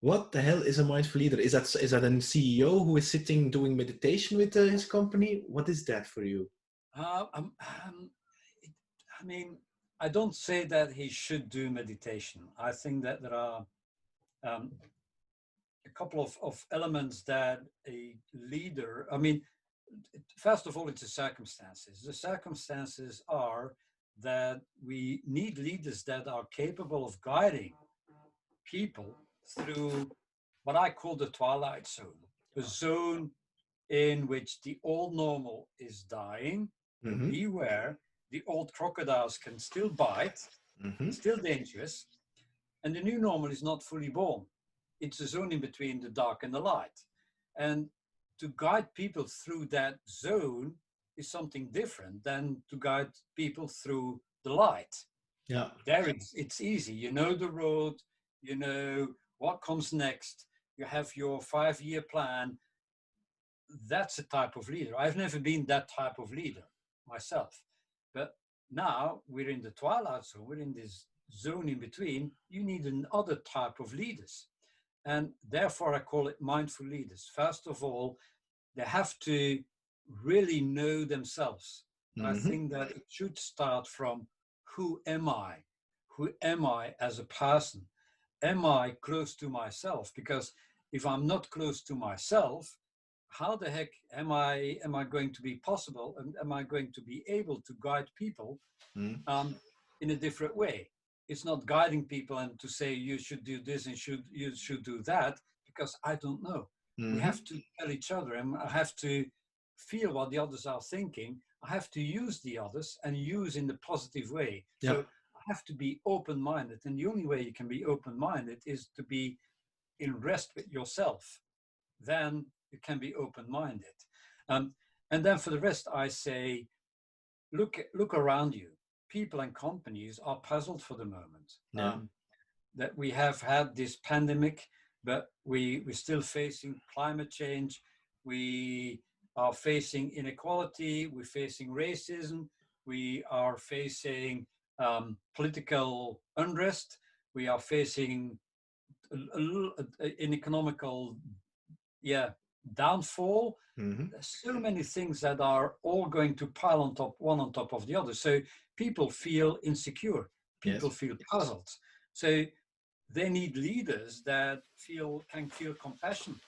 What the hell is a mindful leader? Is that a CEO who is sitting doing meditation with his company? What is that for you? I mean, I don't say that he should do meditation. I think that there are um, a couple of elements that a leader, I mean, first of all, it's the circumstances. The circumstances are that we need leaders that are capable of guiding people through what I call the twilight zone, the zone in which the old normal is dying. Mm-hmm. Beware, the old crocodiles can still bite, Mm-hmm. still dangerous, and the new normal is not fully born. It's a zone in between the dark and the light. And to guide people through that zone is something different than to guide people through the light. Yeah. There it's easy. You know the road, you know what comes next, you have your 5-year plan. That's a type of leader. I've never been that type of leader myself. But now we're in the twilight zone, we're in this zone in between. You need another type of leaders. And therefore I call it mindful leaders. First of all, they have to really know themselves. Mm-hmm. I think that it should start from, who am I? Who am I as a person? Am I close to myself? Because if I'm not close to myself, how the heck am I going to be possible, and am I going to be able to guide people in a different way? It's not guiding people and to say you should do this and you should do that, because I don't know. We have to tell each other, and I have to feel what the others are thinking. I have to use the others and use in the positive way. Yeah. So I have to be open-minded, and the only way you can be open-minded is to be in rest with yourself. Then you can be open-minded. And then for the rest, I say, look around you. People and companies are puzzled for the moment. Yeah. That we have had this pandemic, but we're still facing climate change. We are facing inequality. We're facing racism. We are facing political unrest. We are facing an economical, downfall. There's so many things that are all going to pile on top, one on top of the other. So people feel insecure. People feel puzzled. So they need leaders that can feel compassion,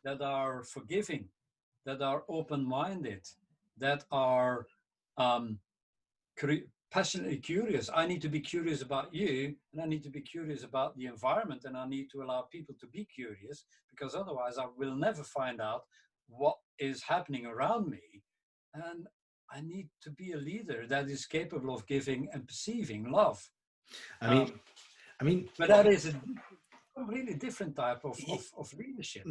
that are forgiving, that are open-minded, that are passionately curious. I need to be curious about you, and I need to be curious about the environment, and I need to allow people to be curious, because otherwise I will never find out what is happening around me. And I need to be a leader that is capable of giving and perceiving love. I mean, but that is a really different type of leadership.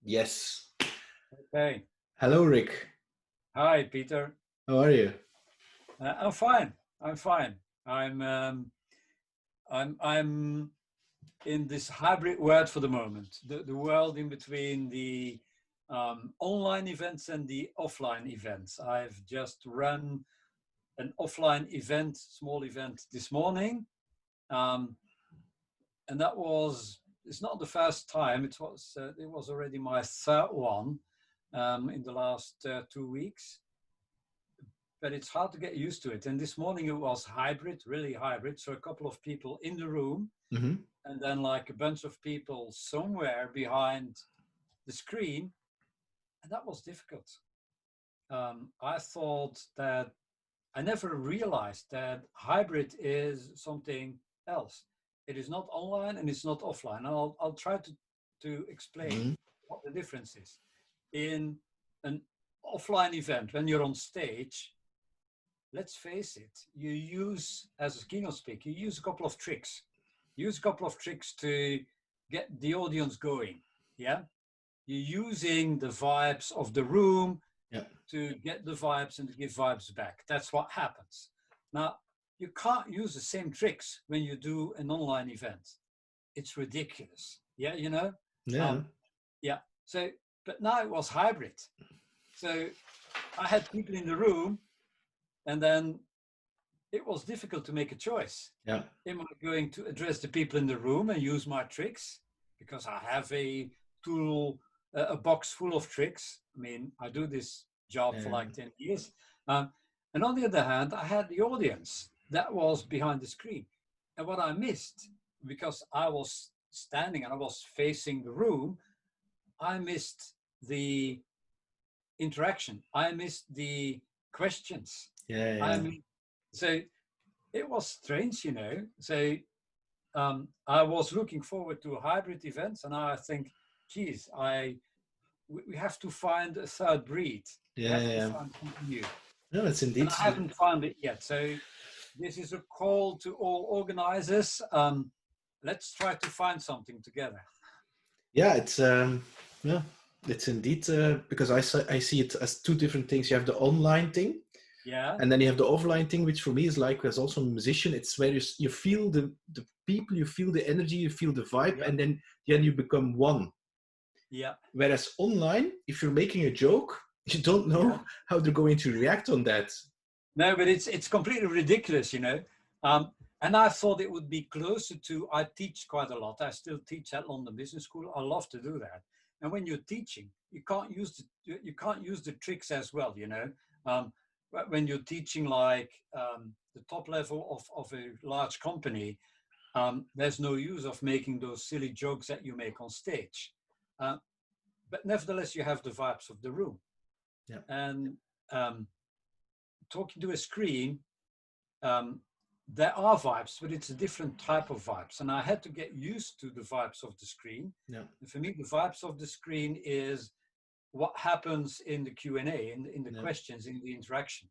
Yes. Okay. Hello, Rik. Hi, Peter. How are you? I'm fine. I'm in this hybrid world for the moment. The world in between the online events and the offline events. I've just run an offline event, small event this morning, and that was. It's not the first time. It was already my third one in the last 2 weeks. But it's hard to get used to it. And this morning it was hybrid, really hybrid. So a couple of people in the room, and then like a bunch of people somewhere behind the screen. And that was difficult. I thought that I never realized that hybrid is something else. It is not online and it's not offline. I'll try to explain what the difference is. In an offline event, when you're on stage, let's face it, you use, as a keynote speaker, you use a couple of tricks. Use a couple of tricks to get the audience going, yeah? You're using the vibes of the room to get the vibes and to give vibes back. That's what happens. Now, you can't use the same tricks when you do an online event. It's ridiculous, yeah, you know? Yeah. So, but now it was hybrid. So I had people in the room, and then it was difficult to make a choice. Yeah. Am I going to address the people in the room and use my tricks? Because I have a tool, a box full of tricks. I mean, I do this job for like 10 years. And on the other hand, I had the audience that was behind the screen. And what I missed, because I was standing and I was facing the room, I missed the interaction. I missed the questions. Yeah. I Yeah. mean, so it was strange, So I was looking forward to hybrid events, and I think, geez, we have to find a third breed. We Yeah. have to Yeah. find something new, No, it's and indeed. I haven't found it yet. So this is a call to all organizers. Let's try to find something together. Yeah, yeah, it's indeed because I see it as two different things. You have the online thing, Yeah, and then you have the offline thing, which for me is like as also a musician. It's where you feel the people, you feel the energy, you feel the vibe, yeah, and then you become one. yeah, Whereas online, if you're making a joke, you don't yeah. know how they're going to react on that. No, but it's completely ridiculous. And I thought it would be closer to. I teach quite a lot. I still teach at London Business School. I love to do that. And when you're teaching, you can't use the tricks as well. But when you're teaching like the top level of a large company, there's no use of making those silly jokes that you make on stage. Uh, but nevertheless, you have the vibes of the room. Yeah. And talking to a screen, um, there are vibes, but it's a different type of vibes. And I had to get used to the vibes of the screen. Yeah. And for me, the vibes of the screen is what happens in the Q&A, in the questions, in the interaction.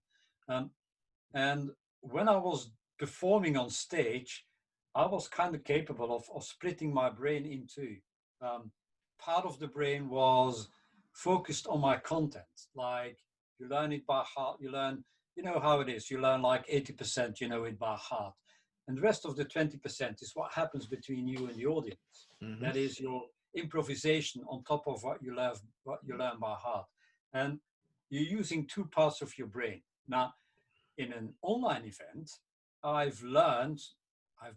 And when I was performing on stage, I was kind of capable of splitting my brain in two. Part of the brain was focused on my content, like you learn it by heart, you know how it is, you learn like 80%, you know it by heart. And the rest of the 20% is what happens between you and the audience. Mm-hmm. That is your improvisation on top of what you learn by heart. And you're using two parts of your brain. Now, in an online event, I've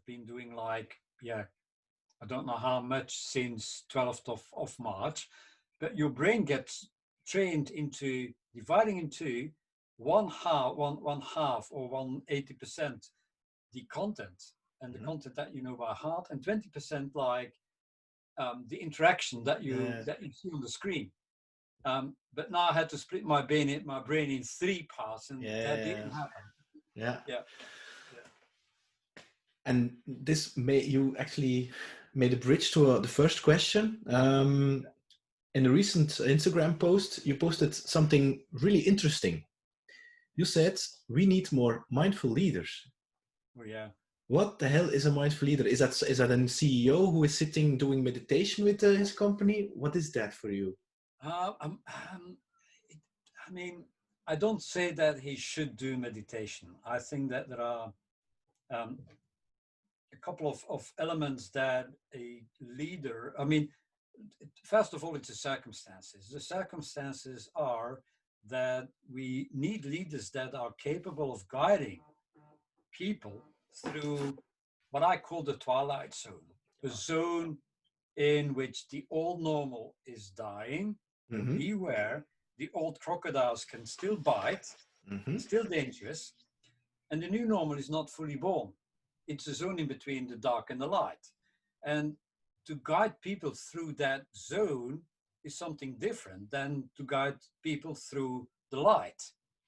been doing like, I don't know how much since 12th of March, but your brain gets trained into dividing into one half or 180% the content and the content that you know by heart, and 20% like the interaction that you see on the screen. But now I had to split my brain in three parts, and that didn't happen. Yeah. Yeah. And you actually made a bridge to the first question. In a recent Instagram post, you posted something really interesting. You said, we need more mindful leaders. Oh, yeah. What the hell is a mindful leader? Is that a CEO who is sitting doing meditation with his company? What is that for you? I mean, I don't say that he should do meditation. I think that there are a couple of elements that a leader, I mean, first of all, it's the circumstances. The circumstances are that we need leaders that are capable of guiding people through what I call the twilight zone, a zone in which the old normal is dying. Mm-hmm. Beware, the old crocodiles can still bite, still dangerous, and the new normal is not fully born. It's a zone in between the dark and the light. And to guide people through that zone is something different than to guide people through the light.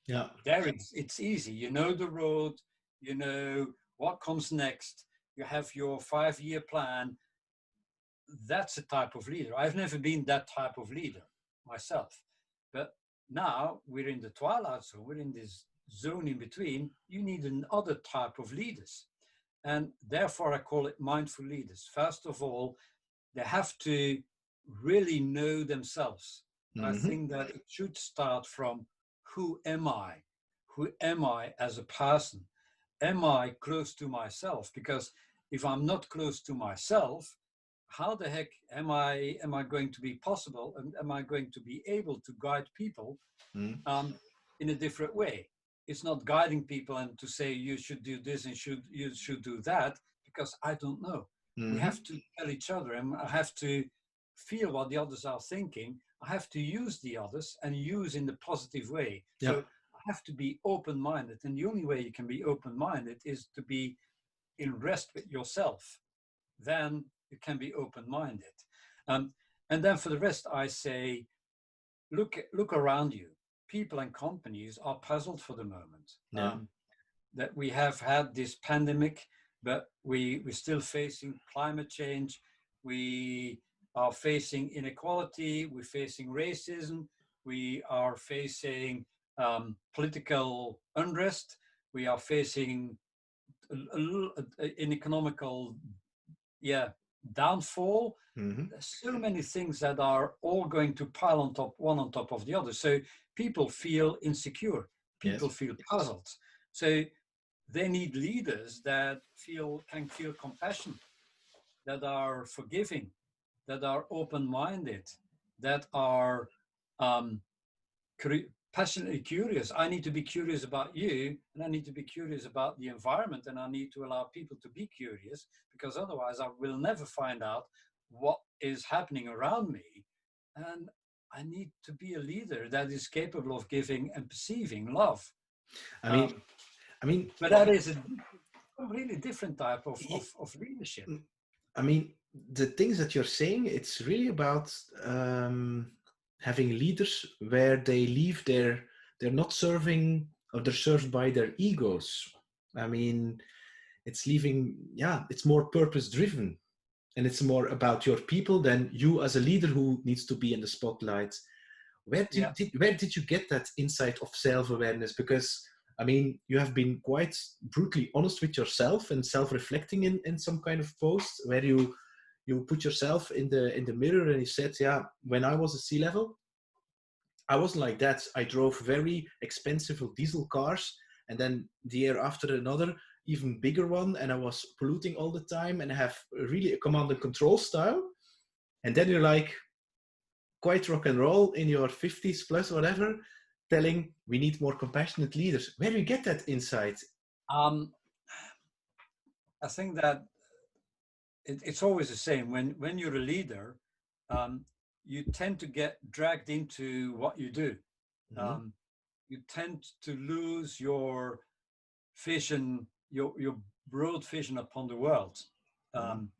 Yeah. There it's easy. You know the road, you know what comes next, you have your 5-year plan. That's a type of leader. I've never been that type of leader myself. But now we're in the twilight zone, we're in this zone in between. You need another type of leaders. And therefore, I call it mindful leaders. First of all, they have to really know themselves. I think that it should start from, who am I? Who am I as a person? Am I close to myself? Because if I'm not close to myself, how the heck am I going to be possible, and am I going to be able to guide people Mm. in a different way? It's not guiding people and to say you should do this and you should do that, because I don't know. We Mm-hmm. have to tell each other, and I have to feel what the others are thinking. I have to use the others and use in the positive way. So Yeah. I have to be open-minded, and the only way you can be open-minded is to be in rest with yourself. Then you can be open-minded. Um, and then for the rest, I say, look around you. People and companies are puzzled for the moment. Yeah. That we have had this pandemic, but we're still facing climate change. We are facing inequality. We're facing racism. We are facing political unrest. We are facing an economical, downfall. Mm-hmm. There's so many things that are all going to pile on top, one on top of the other. So people feel insecure. People Yes. feel puzzled. So they need leaders that can feel compassion, that are forgiving, that are open-minded, that are um, passionately curious. I need to be curious about you, and I need to be curious about the environment, and I need to allow people to be curious, because otherwise I will never find out what is happening around me. And I need to be a leader that is capable of giving and perceiving love. I mean, Um, I mean, but that is a completely different type y- of leadership. I mean, the things that you're saying, it's really about having leaders where they leave they're not serving, or they're served by their egos. I mean, it's leaving, yeah, it's more purpose driven, and it's more about your people than you as a leader who needs to be in the spotlight. Yeah, Where did you get that insight of self-awareness? Because I mean, you have been quite brutally honest with yourself and self-reflecting in some kind of post where you put yourself in the mirror and you said, yeah, when I was a sea level, I wasn't like that. I drove very expensive diesel cars, and then the year after another, even bigger one, and I was polluting all the time, and I have really a command and control style. And then you're like, quite rock and roll in your 50s plus whatever, telling we need more compassionate leaders. Where do you get that insight? um, I think that it's always the same. When you're a leader, um, you tend to get dragged into what you do. Mm-hmm. Um, you tend to lose your vision, your broad vision upon the world. Mm-hmm. Um,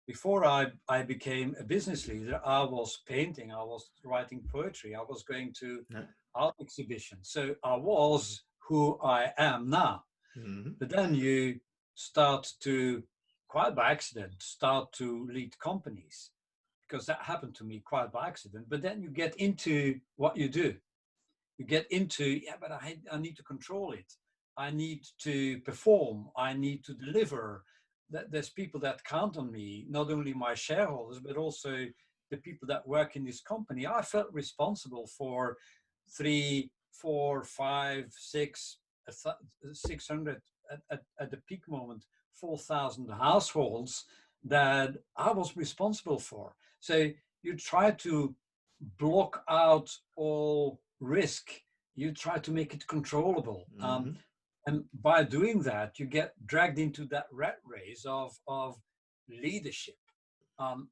Before I became a business leader, I was painting, I was writing poetry, I was going to Yeah. art exhibitions. So I was who I am now. Mm-hmm. But then you start to, quite by accident, start to lead companies, because that happened to me quite by accident. But then you get into what you do. You get into, yeah, but I need to control it. I need to perform. I need to deliver. There's people that count on me, not only my shareholders, but also the people that work in this company. I felt responsible for three, four, five, six, 600 at the peak moment, 4,000 households that I was responsible for. So you try to block out all risk. You try to make it controllable. Mm-hmm. And by doing that, you get dragged into that rat race of leadership.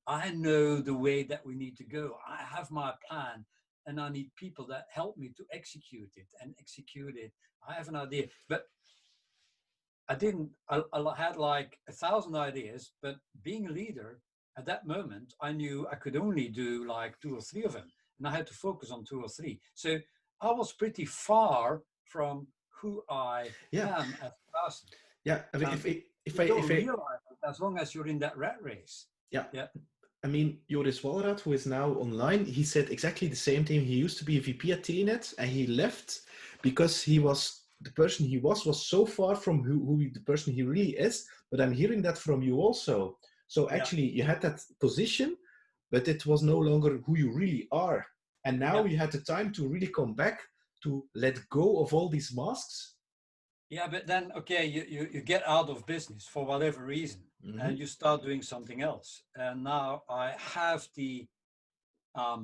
I know the way that we need to go. I have my plan, and I need people that help me to execute it and execute it. I have an idea, but I didn't. I had like 1,000 ideas, but being a leader at that moment, I knew I could only do like 2 or 3 of them, and I had to focus on 2 or 3. So I was pretty far from who I Yeah. am as a person. Yeah. I mean, You don't realize it as long as you're in that rat race. yeah. Yeah. I mean, Joris Walrath, who is now online, he said exactly the same thing. He used to be a VP at Telenet, and he left because he was the person he was so far from the person he really is. But I'm hearing that from you also. So Yeah. actually, you had that position, but it was no longer who you really are. And now Yeah. you had the time to really come back, to let go of all these masks. Yeah, but then, okay, you get out of business for whatever reason, Mm-hmm. and you start doing something else. And now I have the, um,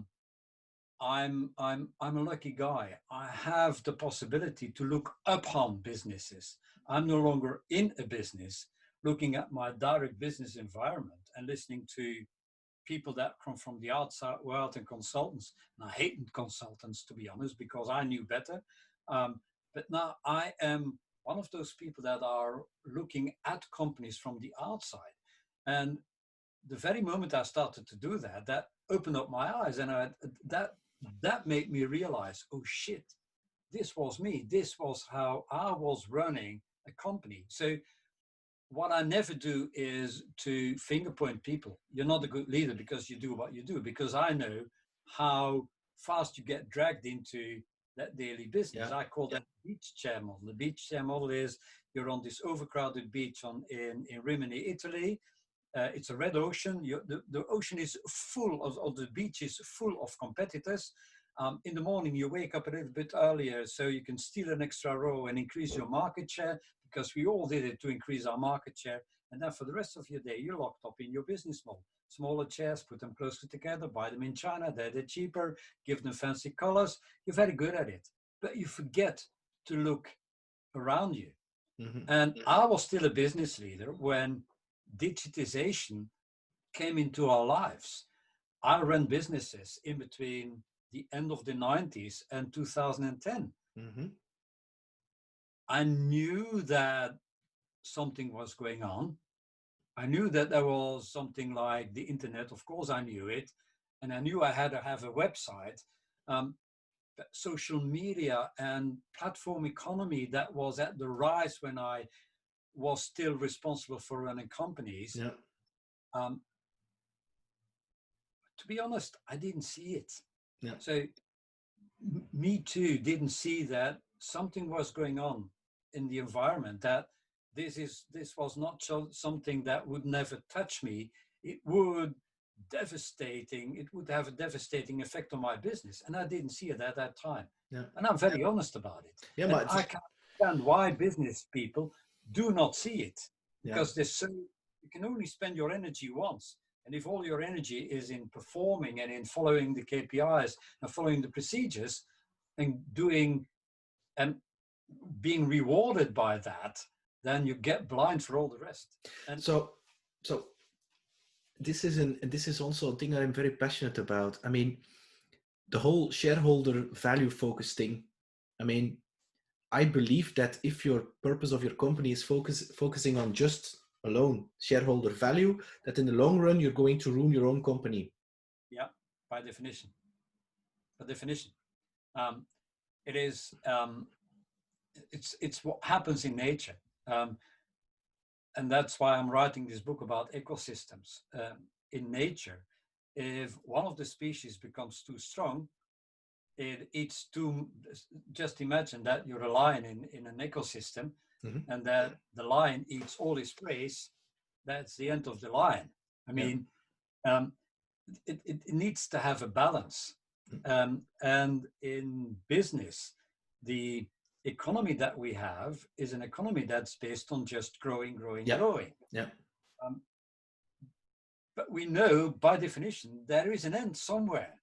I'm a lucky guy. I have the possibility to look upon businesses. I'm no longer in a business, looking at my direct business environment and listening to people that come from the outside world and consultants. And I hated consultants, to be honest, because I knew better. But now I am one of those people that are looking at companies from the outside. And the very moment I started to do that, that opened up my eyes, and that made me realize, oh shit, this was me. This was how I was running a company. So what I never do is to finger point people. You're not a good leader because you do what you do, because I know how fast you get dragged into that daily business. Yeah. I call that beach chair model. The beach chair model is you're on this overcrowded beach in Rimini, Italy. It's a red ocean. The ocean is full of the beach is full of competitors. In the morning, you wake up a little bit earlier so you can steal an extra row and increase your market share, because we all did it to increase our market share. And then for the rest of your day, you're locked up in your business model. Smaller chairs, put them closer together, buy them in China, they're cheaper, give them fancy colors. You're very good at it, but you forget to look around you. Mm-hmm. And I was still a business leader when digitization came into our lives. I ran businesses in between the end of the 90s and 2010. Mm-hmm. I knew that something was going on. I knew that there was something like the internet. Of course, I knew it. And I knew I had to have a website. But social media and platform economy that was at the rise when I was still responsible for running companies. Yeah. Um, to be honest, I didn't see it. Yeah. So me too didn't see that something was going on in the environment, that this was not something that would never touch me. It would have a devastating effect on my business, and I didn't see it at that time. Yeah. And I'm very honest about it. Yeah. And But I can understand why business people do not see it, yeah. because you can only spend your energy once. And if all your energy is in performing and in following the KPIs and following the procedures and doing and being rewarded by that, then you get blind for all the rest. And So this is also a thing that I'm very passionate about. I mean, the whole shareholder value focus thing. I mean, I believe that if your purpose of your company is focusing on just alone shareholder value, that in the long run you're going to ruin your own company. yeah, by definition. By definition. It is it's what happens in nature. And that's why I'm writing this book about ecosystems. In nature, if one of the species becomes too strong, it eats too. Just imagine that you're a lion in an ecosystem, Mm-hmm. and that the lion eats all his prey. That's the end of the lion. I mean, um, it needs to have a balance. And in business, the economy that we have is an economy that's based on just growing, growing. Yeah. But we know by definition there is an end somewhere.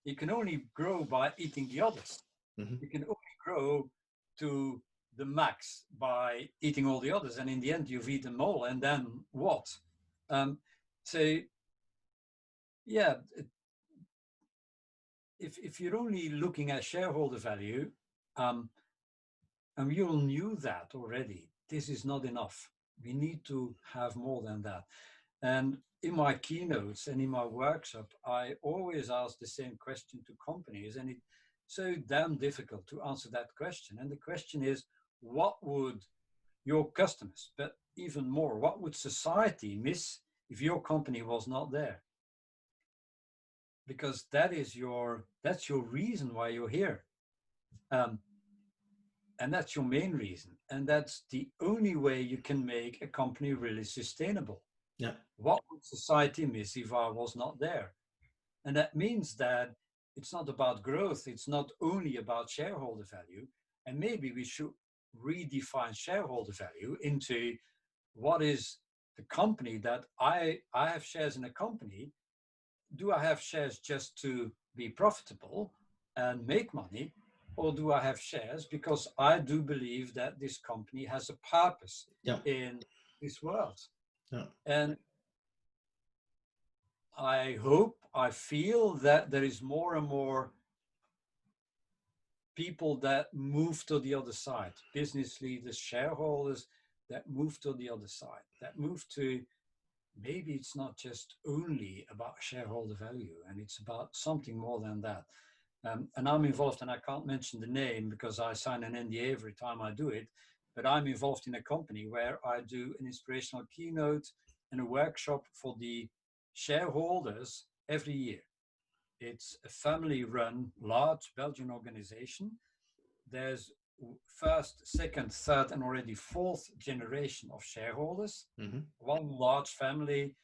You can only grow by eating the others. Mm-hmm. You can only grow to the max by eating all the others, and in the end you've eaten them all, and then what? So yeah, if you're only looking at shareholder value, and we all knew that already, this is not enough. We need to have more than that. And in my keynotes and in my workshop, I always ask the same question to companies, and it's so damn difficult to answer that question. And the question is, what would your customers, but even more, what would society miss if your company was not there? Because that's your reason why you're here. And that's your main reason. And that's the only way you can make a company really sustainable. Yeah. What would society miss if I was not there? And that means that it's not about growth. It's not only about shareholder value. And maybe we should redefine shareholder value into what is the company that I have shares in a company. Do I have shares just to be profitable and make money? Or do I have shares because I do believe that this company has a purpose Yeah. in this world? Yeah. And I hope, I feel that there is more and more people that move to the other side, business leaders, shareholders that move to the other side, that move to maybe it's not just only about shareholder value and it's about something more than that. And I'm involved, and I can't mention the name because I sign an NDA every time I do it, but I'm involved in a company where I do an inspirational keynote and a workshop for the shareholders every year. It's a family-run, large Belgian organization. There's first, second, third, and already fourth generation of shareholders. Mm-hmm. One large family,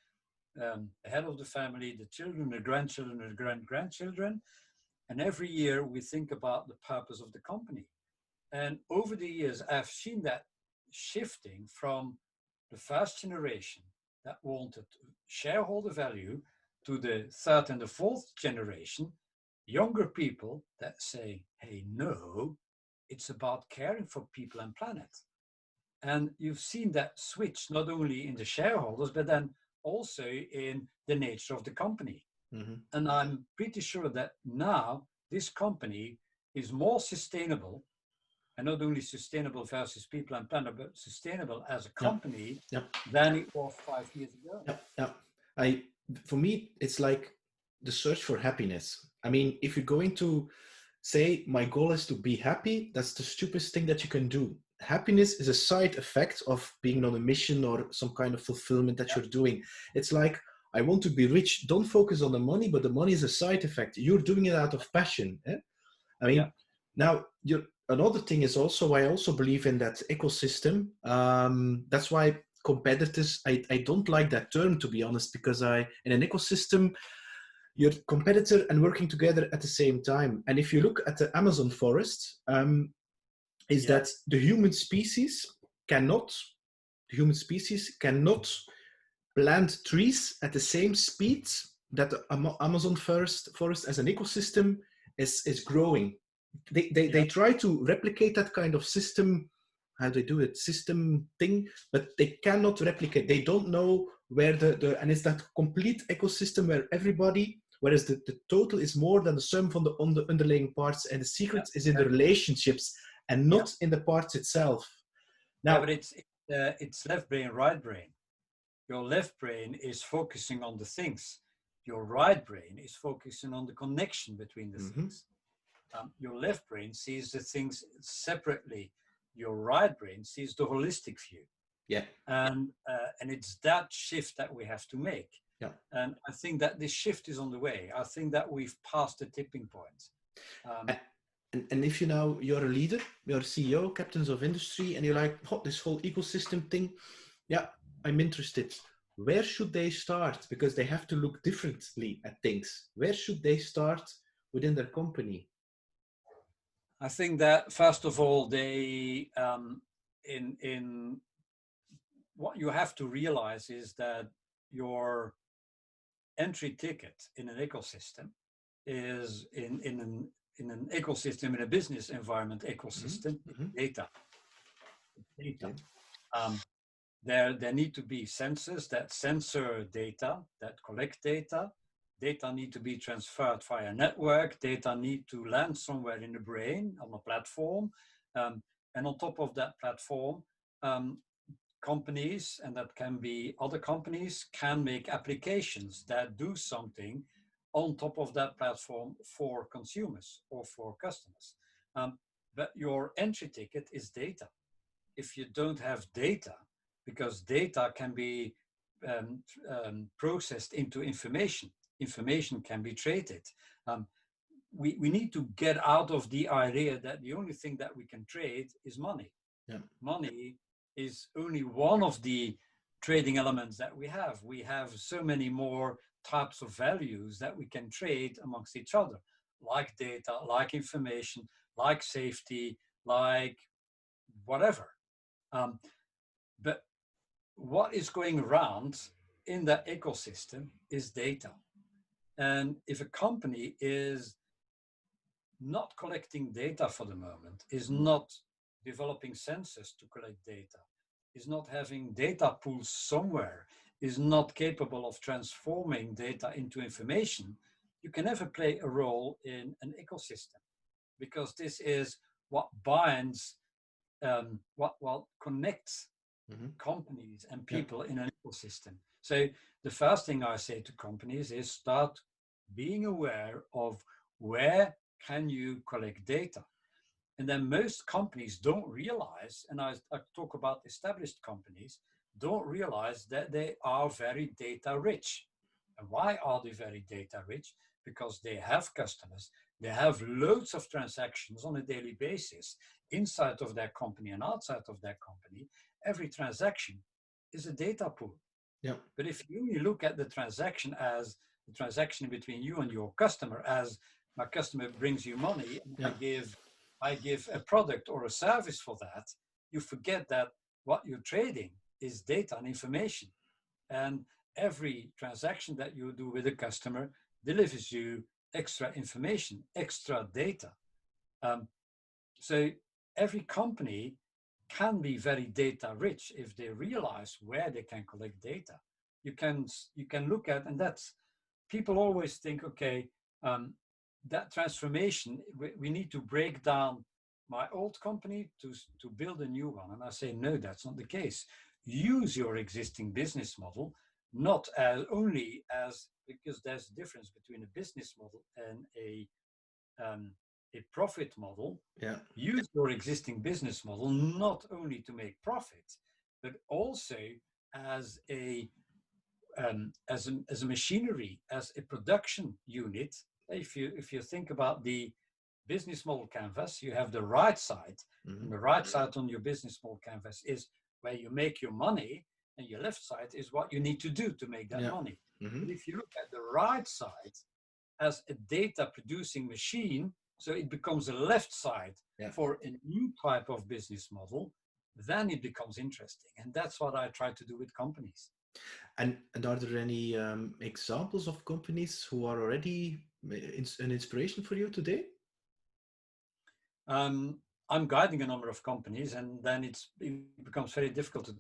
the head of the family, the children, the grandchildren, the grandchildren. And every year we think about the purpose of the company. And over the years, I've seen that shifting from the first generation that wanted shareholder value to the third and the fourth generation, younger people that say, hey, no, it's about caring for people and planet. And you've seen that switch not only in the shareholders, but then also in the nature of the company. Mm-hmm. And I'm pretty sure that now this company is more sustainable, and not only sustainable versus people and planet, but sustainable as a company than it was 5 years ago. For me, it's like the search for happiness. I mean, if you're going to say my goal is to be happy, that's the stupidest thing that you can do. Happiness is a side effect of being on a mission or some kind of fulfillment that you're doing. It's like, I want to be rich. Don't focus on the money, but the money is a side effect. You're doing it out of passion. Eh? I mean, now another thing is also, I also believe in that ecosystem. That's why competitors, I don't like that term, to be honest, because in an ecosystem, you're competitor and working together at the same time. And if you look at the Amazon forest, that the human species cannot plant trees at the same speed that the Amazon forest as an ecosystem is growing. They try to replicate that kind of system, how they do it, system thing, but they cannot replicate. They don't know where and it's that complete ecosystem where everybody, whereas the total is more than the sum from the underlying parts, and the secret is in the relationships and not in the parts itself. Now, but it's left brain, right brain. Your left brain is focusing on the things. Your right brain is focusing on the connection between the things. Your left brain sees the things separately. Your right brain sees the holistic view. Yeah. And it's that shift that we have to make. Yeah. And I think that this shift is on the way. I think that we've passed the tipping point. And if you're a leader, you're a CEO, captains of industry, and you're like, oh, this whole ecosystem thing, yeah, I'm interested. Where should they start? Because they have to look differently at things. Where should they start within their company? I think that first of all, they in what you have to realize is that your entry ticket in an ecosystem is in an ecosystem, in a business environment ecosystem, data. There need to be sensors that sensor data, that collect data. Data need to be transferred via network. Data need to land somewhere in the brain on a platform. And on top of that platform, companies, and that can be other companies, can make applications that do something on top of that platform for consumers or for customers. But your entry ticket is data. If you don't have data, because data can be processed into information, information can be traded. We need to get out of the idea that the only thing that we can trade is money. Yeah. Money is only one of the trading elements that we have. We have so many more types of values that we can trade amongst each other, like data, like information, like safety, like whatever. But what is going around in that ecosystem is data. And if a company is not collecting data for the moment, is not developing sensors to collect data, is not having data pools somewhere, is not capable of transforming data into information, you can never play a role in an ecosystem, because this is what binds, what connects companies and people in an ecosystem. So the first thing I say to companies is start being aware of where can you collect data. And then most companies don't realize, and I talk about established companies, don't realize that they are very data rich. And why are they very data rich? Because they have customers, they have loads of transactions on a daily basis inside of their company and outside of their company. Every transaction is a data pool. Yeah. But if you only look at the transaction as the transaction between you and your customer, as my customer brings you money, and I give a product or a service for that, you forget that what you're trading is data and information. And every transaction that you do with a customer delivers you extra information, extra data. So every company can be very data rich if they realize where they can collect data. You can look at, and that's, people always think, okay, that transformation, we need to break down my old company to build a new one. And I say, no, that's not the case. Use your existing business model, not as only as, because there's a difference between a business model and a profit model. Yeah. Use your existing business model not only to make profit, but also as a machinery, as a production unit. If you think about the business model canvas, you have the right side, and the right side on your business model canvas is where you make your money, and your left side is what you need to do to make that money. But if you look at the right side as a data producing machine, so it becomes a left side for a new type of business model, then it becomes interesting. And that's what I try to do with companies. And are there any examples of companies who are already an inspiration for you today? I'm guiding a number of companies, and then it becomes very difficult to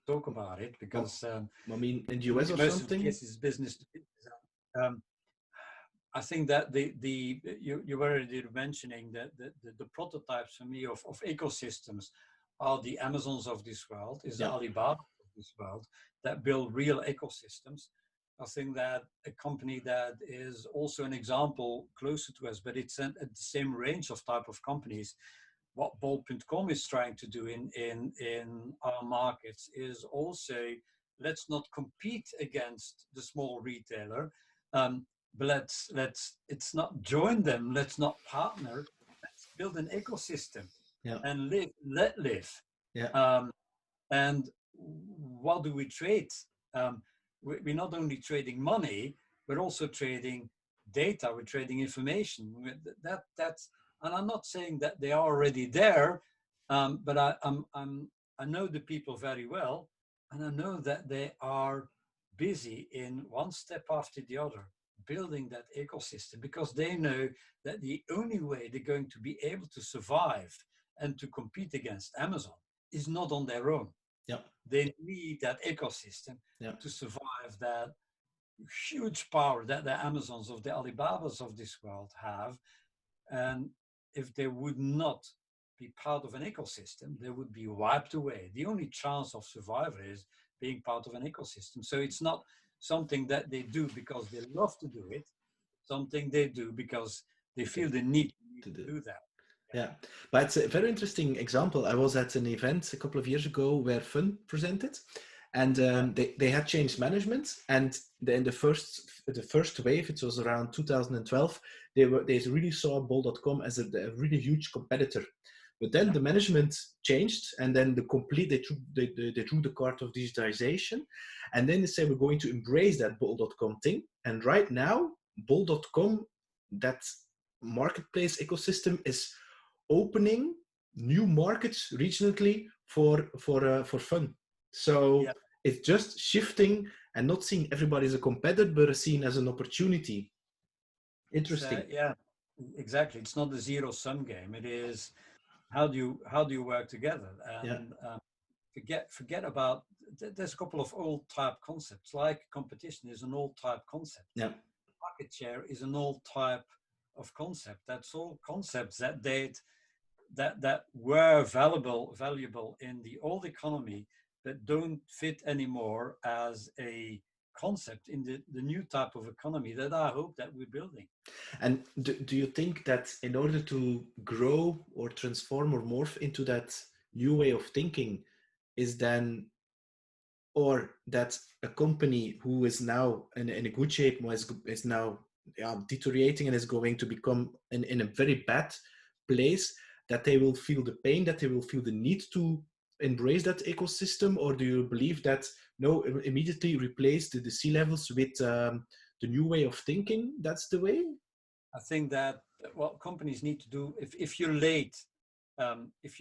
talk about it, because I mean, in the US or most something? of the cases business to business. I think that you were already mentioning that the prototypes for me of ecosystems are the Amazons of this world, is the Alibaba of this world, that build real ecosystems. I think that a company that is also an example closer to us, but it's at the same range of type of companies, what Bol.com is trying to do in our markets is also, let's not compete against the small retailer, but let's not join them, let's not partner, let's build an ecosystem and let live. And what do we trade? We're not only trading money, we're also trading data, we're trading information. That's, and I'm not saying that they are already there, but I know the people very well, and I know that they are busy in one step after the other, building that ecosystem, because they know that the only way they're going to be able to survive and to compete against Amazon is not on their own. They need that ecosystem to survive that huge power that the Amazons of the Alibabas of this world have. And if they would not be part of an ecosystem, they would be wiped away. The only chance of survival is being part of an ecosystem. So it's not something that they do because they love to do it, something they do because they feel the need to do that. Yeah, but it's a very interesting example. I was at an event a couple of years ago where Fun presented, and they had changed management, and then the first wave, it was around 2012, they really saw Bol.com as a really huge competitor. But then the management changed, and then they drew the card of digitization, and then they said, we're going to embrace that Bol.com thing. And right now, Bol.com, that marketplace ecosystem, is opening new markets regionally for fun. So Yeah. it's just shifting and not seeing everybody as a competitor, but seen as an opportunity. Interesting. Yeah, exactly. It's not a zero-sum game. It is how do you work together? Yeah, And forget about there's a couple of old type concepts like competition is an old type concept. yeah. Market share is an old type of concept. That's all concepts that date that were valuable in the old economy that don't fit anymore as a concept in the new type of economy that I hope that we're building. And do you think that in order to grow or transform or morph into that new way of thinking is then, or that a company who is now in a good shape is now, yeah, deteriorating and is going to become in a very bad place, that they will feel the pain, that they will feel the need to embrace that ecosystem? Or do you believe that no, immediately replace the C levels with the new way of thinking? That's the way. I think that what companies need to do, if you're late, if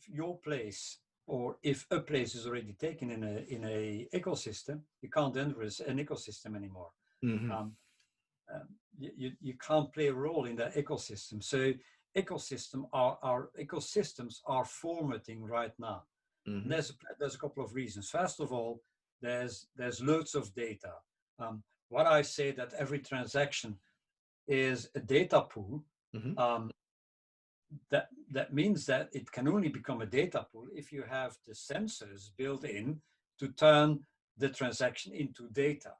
your place or if a place is already taken in a ecosystem, you can't enter as an ecosystem anymore. Mm-hmm. Um, you can't play a role in that ecosystem. So ecosystems are formatting right now. And Mm-hmm. there's a couple of reasons. First of all, there's loads of data. What I say that every transaction is a data pool. Mm-hmm. Um, that means that it can only become a data pool if you have the sensors built in to turn the transaction into data.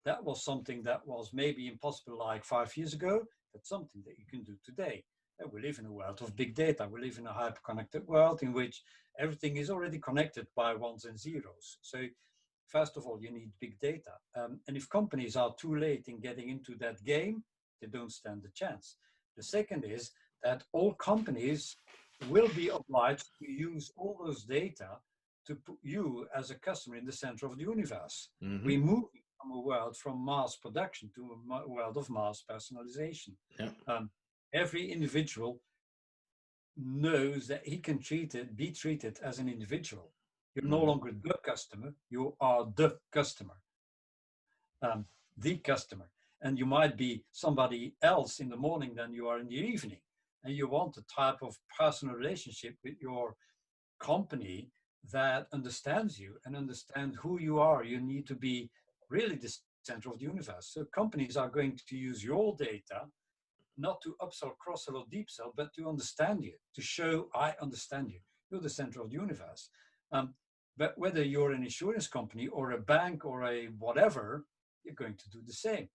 That was something that was maybe impossible like 5 years ago. That's something that you can do today. We live in a world of big data. We live in a hyper-connected world in which everything is already connected by ones and zeros. So first of all, you need big data. And if companies are too late in getting into that game, they don't stand a chance. The second is that all companies will be obliged to use all those data to put you as a customer in the center of the universe. Mm-hmm. We move from a world from mass production to a world of mass personalization. Yeah. Every individual knows that he can be treated as an individual. You're no Mm-hmm. longer the customer, you are the customer, um, the customer. And you might be somebody else in the morning than you are in the evening. And you want a type of personal relationship with your company that understands you and understands who you are. You need to be really the center of the universe. So companies are going to use your data not to upsell, cross-sell, or deep sell, but to understand you, to show I understand you. You're the center of the universe. But whether you're an insurance company or a bank or a whatever, you're going to do the same.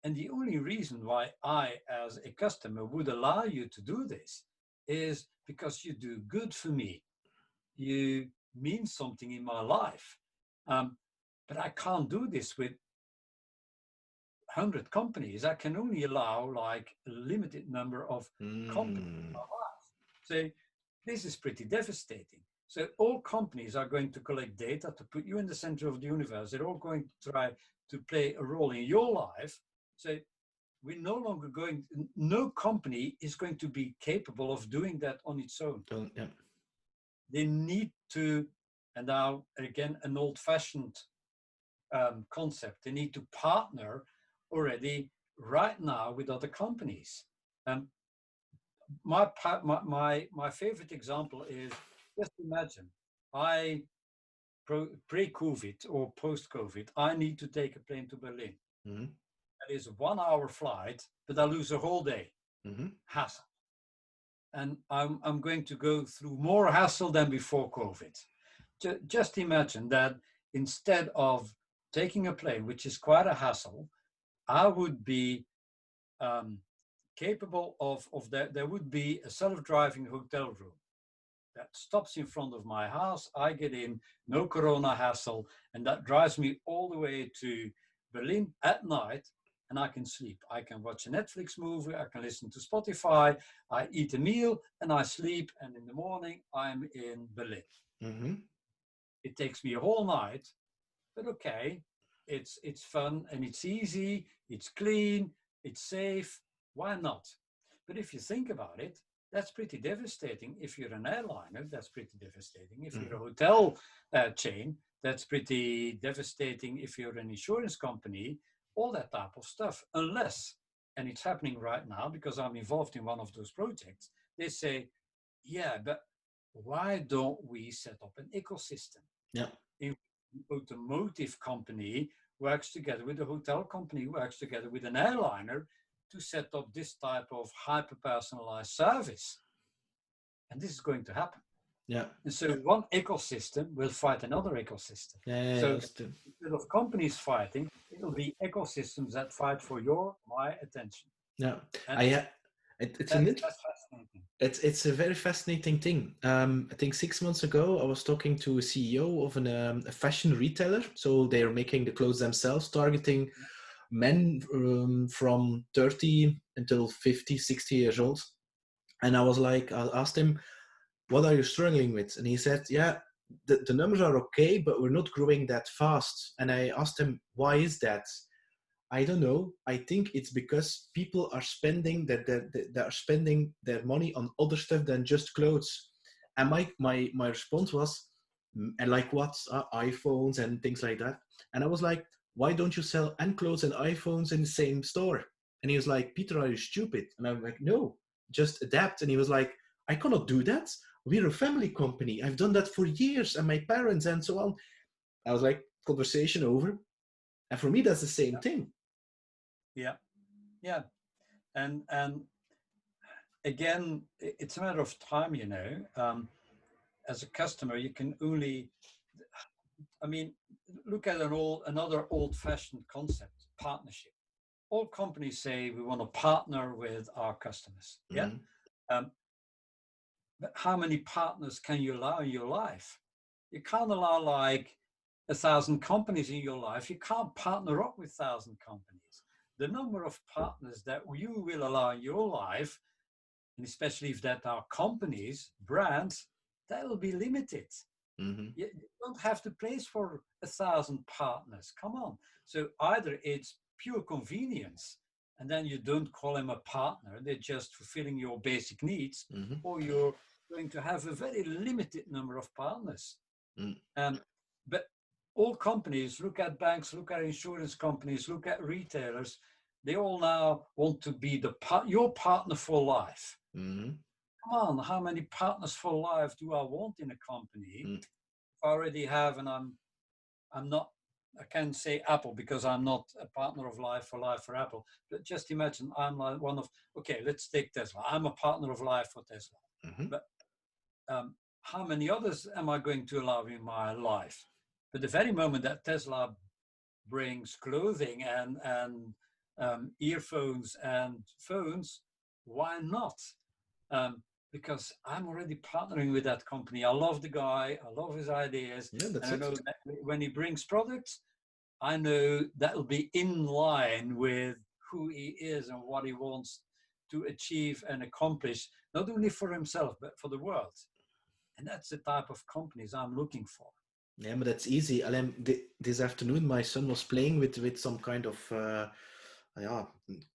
And the only reason why I, as a customer, would allow you to do this is because you do good for me. You mean something in my life. But I can't do this with 100 companies. I can only allow like a limited number of companies in Mm. my life. So this is pretty devastating. So all companies are going to collect data to put you in the center of the universe. They're all going to try to play a role in your life. So we're no longer no company is going to be capable of doing that on its own. Yeah. They need to, and now again, an old-fashioned concept. They need to partner already right now with other companies. Um, my favorite example is just imagine I pre-COVID or post-COVID, I need to take a plane to Berlin. Mm-hmm. That is a 1 hour flight, but I lose a whole day. Mm-hmm. Hassle. And I'm going to go through more hassle than before COVID. Just imagine that instead of taking a plane, which is quite a hassle, I would be capable of that. There would be a self-driving hotel room that stops in front of my house. I get in, no corona hassle, and that drives me all the way to Berlin at night, and I can sleep. I can watch a Netflix movie, I can listen to Spotify, I eat a meal, and I sleep, and in the morning, I'm in Berlin. Mm-hmm. It takes me a whole night, but okay, it's fun and it's easy, it's clean, it's safe. Why not? But if you think about it, That's pretty devastating. If you're an airliner, that's pretty devastating. If you're a Mhm. hotel chain, that's pretty devastating. If you're an insurance company, all that type of stuff. Unless, and it's happening right now because I'm involved in one of those projects, they say, yeah, but why don't we set up an ecosystem? Yeah. In automotive company works together with a hotel company, works together with an airliner to set up this type of hyper personalized service. And this is going to happen. Yeah. And so one ecosystem will fight another ecosystem. Yeah. Yeah. So That's the, instead of companies fighting, it'll be ecosystems that fight for your, my attention. yeah. And I it's an that's fascinating. it's a very fascinating thing. I think 6 months ago, I was talking to a CEO of a fashion retailer. So they are making the clothes themselves, targeting men from 30 until 50, 60 years old. And I asked him, what are you struggling with? And he said, yeah, the numbers are okay, but we're not growing that fast. And I asked him, why is that? I don't know. I think it's because people are spending that are spending their money on other stuff than just clothes. And my response was, and like what? iPhones and things like that. And I was like, why don't you sell and clothes and iPhones in the same store? And he was like, Peter, are you stupid? And I'm like, no, just adapt. And he was like, I cannot do that. We're a family company. I've done that for years, and my parents and so on. I was like, conversation over. And for me, that's the same thing. Yeah, yeah. And again, it's a matter of time, you know. As a customer, you can only, I mean, look at another old-fashioned concept, partnership. All companies say we want to partner with our customers. Yeah. Mm-hmm. Um, but how many partners can you allow in your life? You can't allow like 1,000 companies in your life. You can't partner up with 1,000 companies. The number of partners that you will allow in your life, and especially if that are companies, brands, that will be limited. Mm-hmm. You don't have to place for 1,000 partners. Come on. So either it's pure convenience, and then you don't call them a partner, they're just fulfilling your basic needs, Mm-hmm. or you're going to have a very limited number of partners. Mm. Um, but all companies, look at banks, look at insurance companies, look at retailers, they all now want to be your partner for life. Mm-hmm. Come on, how many partners for life do I want in a company? Mm. I already have, and I'm not. I can't say Apple because I'm not a partner of life for Apple. But just imagine I'm like one of. Okay, let's take Tesla. I'm a partner of life for Tesla. Mm-hmm. But how many others am I going to allow in my life? But the very moment that Tesla brings clothing and earphones and phones, why not? Because I'm already partnering with that company. I love the guy, I love his ideas, Yeah, that's and I it. know that when he brings products, I know that will be in line with who he is and what he wants to achieve and accomplish, not only for himself, but for the world. And that's the type of companies I'm looking for. Yeah, but that's easy. This afternoon, my son was playing with some kind of yeah,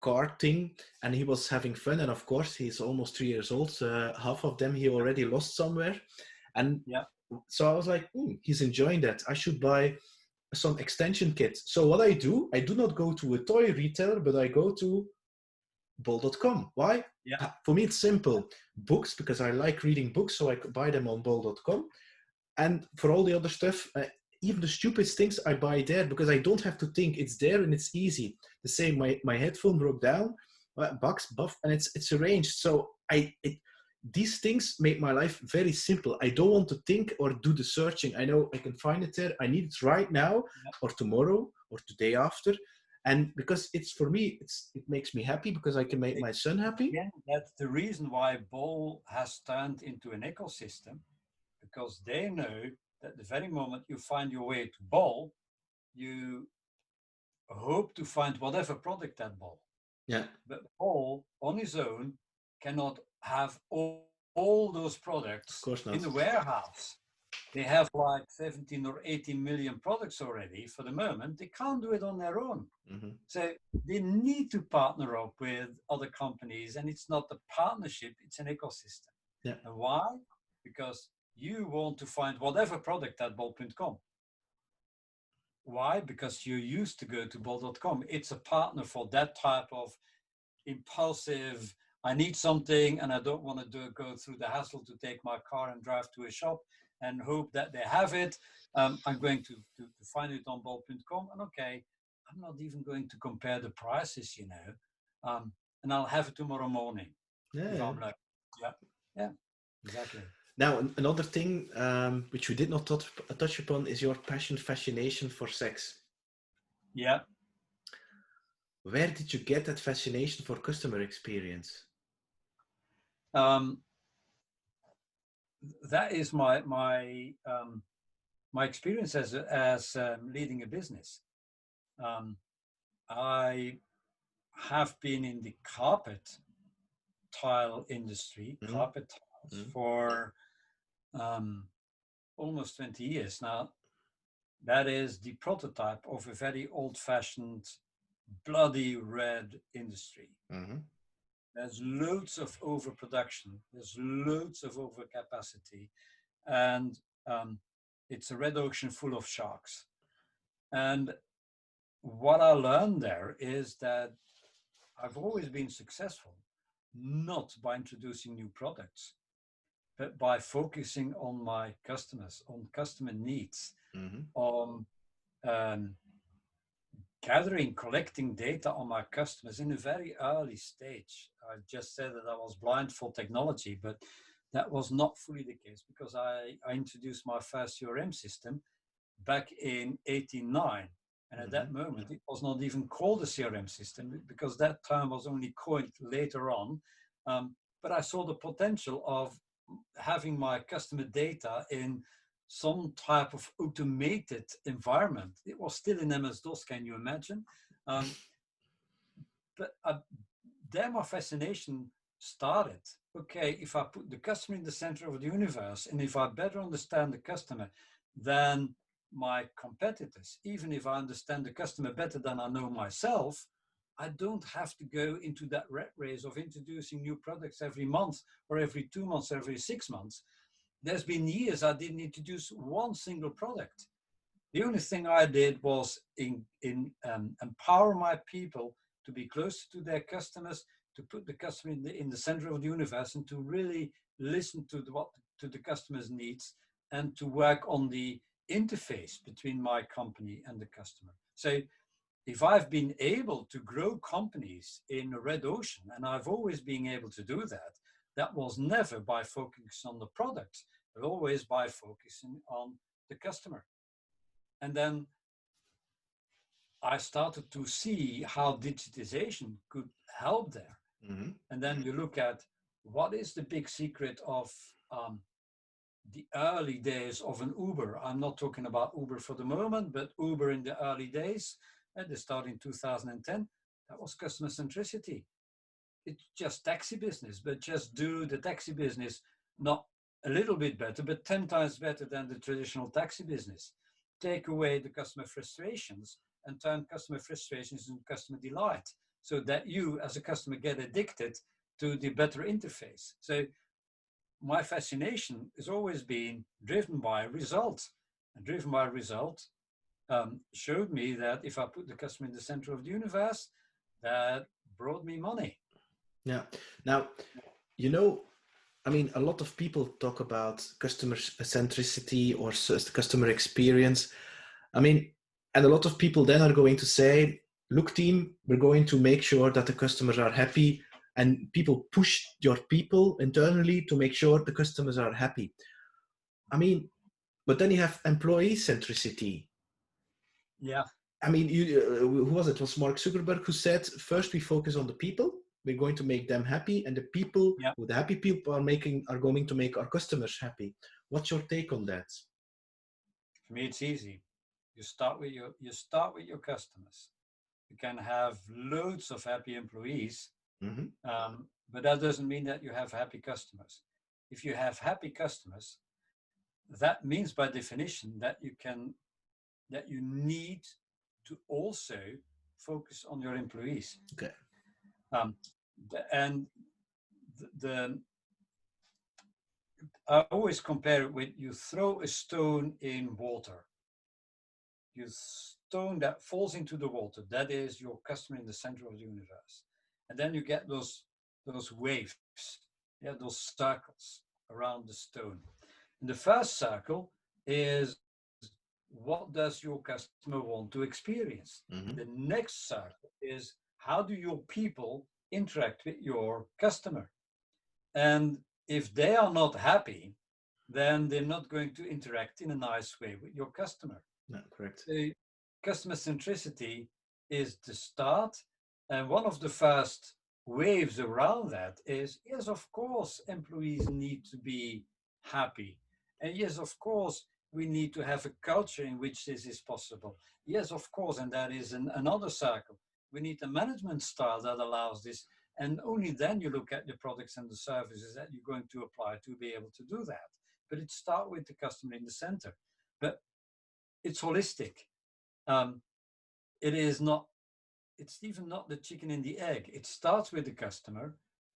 card thing, and he was having fun. And of course, he's almost 3 years old. Half of them he already lost somewhere, and Yeah, so I was like, he's enjoying that. I should buy some extension kit. So what I do not go to a toy retailer, but I go to bol.com. Why? yeah, For me, it's simple. Books, because I like reading books, so I could buy them on bol.com. And for all the other stuff, even the stupidest things I buy there because I don't have to think. It's there and it's easy. The same, my headphone broke down, box buff, and it's arranged. So these things make my life very simple. I don't want to think or do the searching. I know I can find it there. I need it right now, yeah. or tomorrow, or the day after. And because it's for me, it makes me happy because I can make my son happy. Again, that's the reason why Bol has turned into an ecosystem, because they know that the very moment you find your way to Bol, you hope to find whatever product at Bol. Yeah, But Bol on his own cannot have all those of products course in not. the warehouse. They have like 17 or 18 million products already for the moment. They can't do it on their own. Mm-hmm. So they need to partner up with other companies, and it's not a partnership, it's an ecosystem. Yeah. And why? Because you want to find whatever product at bol.com. Why? Because you used to go to bol.com. It's a partner for that type of impulsive, I need something and I don't want to go through the hassle to take my car and drive to a shop and hope that they have it. I'm going to find it on bol.com, and okay, I'm not even going to compare the prices, and I'll have it tomorrow morning Yeah, if yeah. I'm like, yeah, yeah, exactly. Now, another thing which we did not touch upon is your fascination for sex. Yeah. Where did you get that fascination for customer experience? Um, that is my experience as leading a business. I have been in the carpet tile industry, Mm-hmm. carpet tiles, for almost 20 years now. That is the prototype of a very old-fashioned, bloody red industry. Mm-hmm. There's loads of overproduction. There's loads of overcapacity, and it's a red ocean full of sharks. And what I learned there is that I've always been successful, not by introducing new products, but by focusing on my customers, on customer needs, Mm-hmm. on um, gathering, collecting data on my customers in a very early stage. I just said that I was blind for technology, but that was not fully the case because I introduced my first CRM system back in 89. And at that moment, it was not even called a CRM system because that term was only coined later on. But I saw the potential of having my customer data in some type of automated environment. It was still in MS-DOS, can you imagine? But there my fascination started. Okay, if I put the customer in the center of the universe, and if I better understand the customer, then my competitors, even if I understand the customer better than I know myself, I don't have to go into that rat race of introducing new products every month or every 2 months, every 6 months. There's been years I didn't introduce one single product. The only thing I did was empower my people to be closer to their customers, to put the customer in the center of the universe, and to really listen to the customer's needs, and to work on the interface between my company and the customer. So if I've been able to grow companies in a red ocean, and I've always been able to do that, that was never by focusing on the product, but always by focusing on the customer. And then I started to see how digitization could help there. Mm-hmm. And then you look at what is the big secret of the early days of an Uber. I'm not talking about Uber for the moment, but Uber in the early days, at the start in 2010, that was customer centricity. It's just taxi business, but just do the taxi business not a little bit better, but 10 times better than the traditional taxi business. Take away the customer frustrations and turn customer frustrations into customer delight, so that you as a customer get addicted to the better interface. So my fascination has always been driven by results, and driven by result showed me that if I put the customer in the center of the universe, that brought me money. Yeah. Now, you know, I mean, a lot of people talk about customer centricity or customer experience. I mean, and a lot of people then are going to say, look, team, we're going to make sure that the customers are happy. And people push your people internally to make sure the customers are happy. I mean, but then you have employee centricity. Yeah. I mean, who was it? It was Mark Zuckerberg who said, first we focus on the people. We're going to make them happy, and the people, Yeah. who the happy people are going to make our customers happy. What's your take on that? For me, it's easy. You start with your customers. You can have loads of happy employees, Mm-hmm. but that doesn't mean that you have happy customers. If you have happy customers, that means by definition that you need to also focus on your employees. Okay. Um, and the I always compare it with you throw a stone in water. You stone that falls into the water, that is your customer in the center of the universe. And then you get those waves, yeah, those circles around the stone. And the first circle is what does your customer want to experience? Mm-hmm. The next circle is how do your people interact with your customer? And if they are not happy, then they're not going to interact in a nice way with your customer. No, correct. So customer centricity is the start. And one of the first waves around that is, yes, of course, employees need to be happy. And yes, of course, we need to have a culture in which this is possible. Yes, of course, and that is another circle. We need a management style that allows this. And only then you look at the products and the services that you're going to apply to be able to do that. But it starts with the customer in the center. But it's holistic. It is not, it's even not the chicken and the egg. It starts with the customer,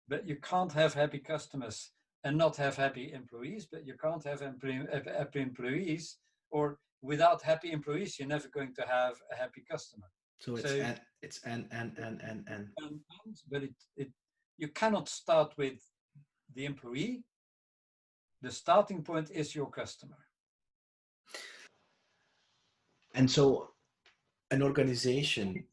but you can't have happy customers and not have happy employees, but you can't have happy employees, or without happy employees, you're never going to have a happy customer. So it's and. But you cannot start with the employee. The starting point is your customer. And so an organization,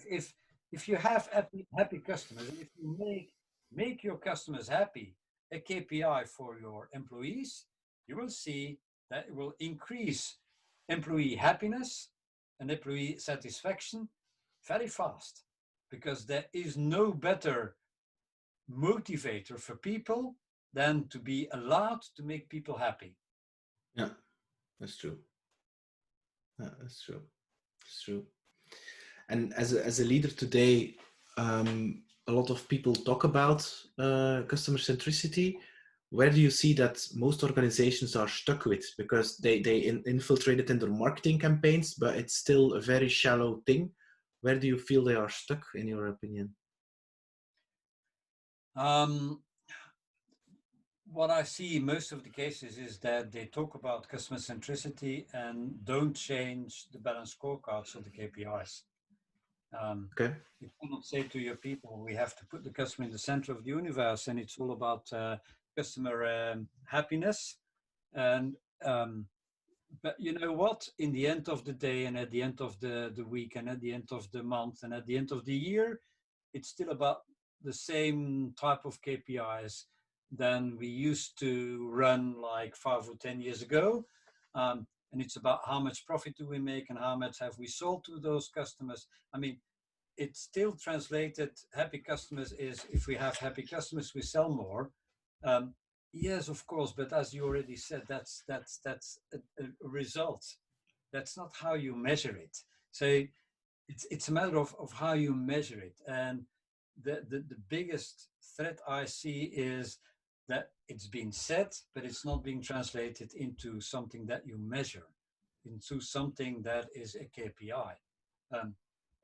if you have happy customers, if you make your customers happy a KPI for your employees, you will see that it will increase employee happiness and employee satisfaction very fast, because there is no better motivator for people than to be allowed to make people happy. Yeah, that's true. Yeah, that's true. It's true. And as a leader today, a lot of people talk about customer centricity. Where do you see that most organizations are stuck with? Because they infiltrate it in their marketing campaigns, but it's still a very shallow thing. Where do you feel they are stuck, in your opinion? What I see in most of the cases is that they talk about customer centricity and don't change the balanced scorecards or the KPIs. Okay. You cannot say to your people, we have to put the customer in the center of the universe and it's all about customer happiness. And but you know what? In the end of the day and at the end of the week and at the end of the month and at the end of the year, it's still about the same type of KPIs than we used to run like 5 or 10 years ago. And it's about how much profit do we make and how much have we sold to those customers. I mean, it's still translated, happy customers is if we have happy customers, we sell more. Yes, of course, but as you already said, that's a result. That's not how you measure it. So it's a matter of how you measure it. And the biggest threat I see is that it's being said, but it's not being translated into something that you measure, into something that is a KPI.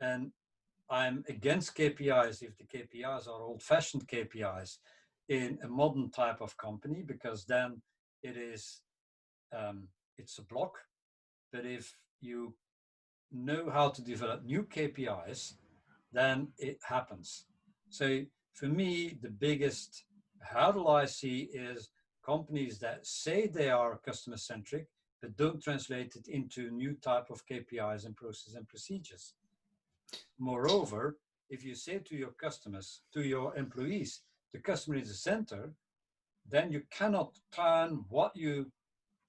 And I'm against KPIs if the KPIs are old-fashioned KPIs in a modern type of company, because then it is it's a block. But if you know how to develop new KPIs, then it happens. So for me, the biggest hurdle I see is companies that say they are customer centric, but don't translate it into new type of KPIs and processes and procedures. Moreover, if you say to your customers, to your employees, the customer is the center, then you cannot turn what you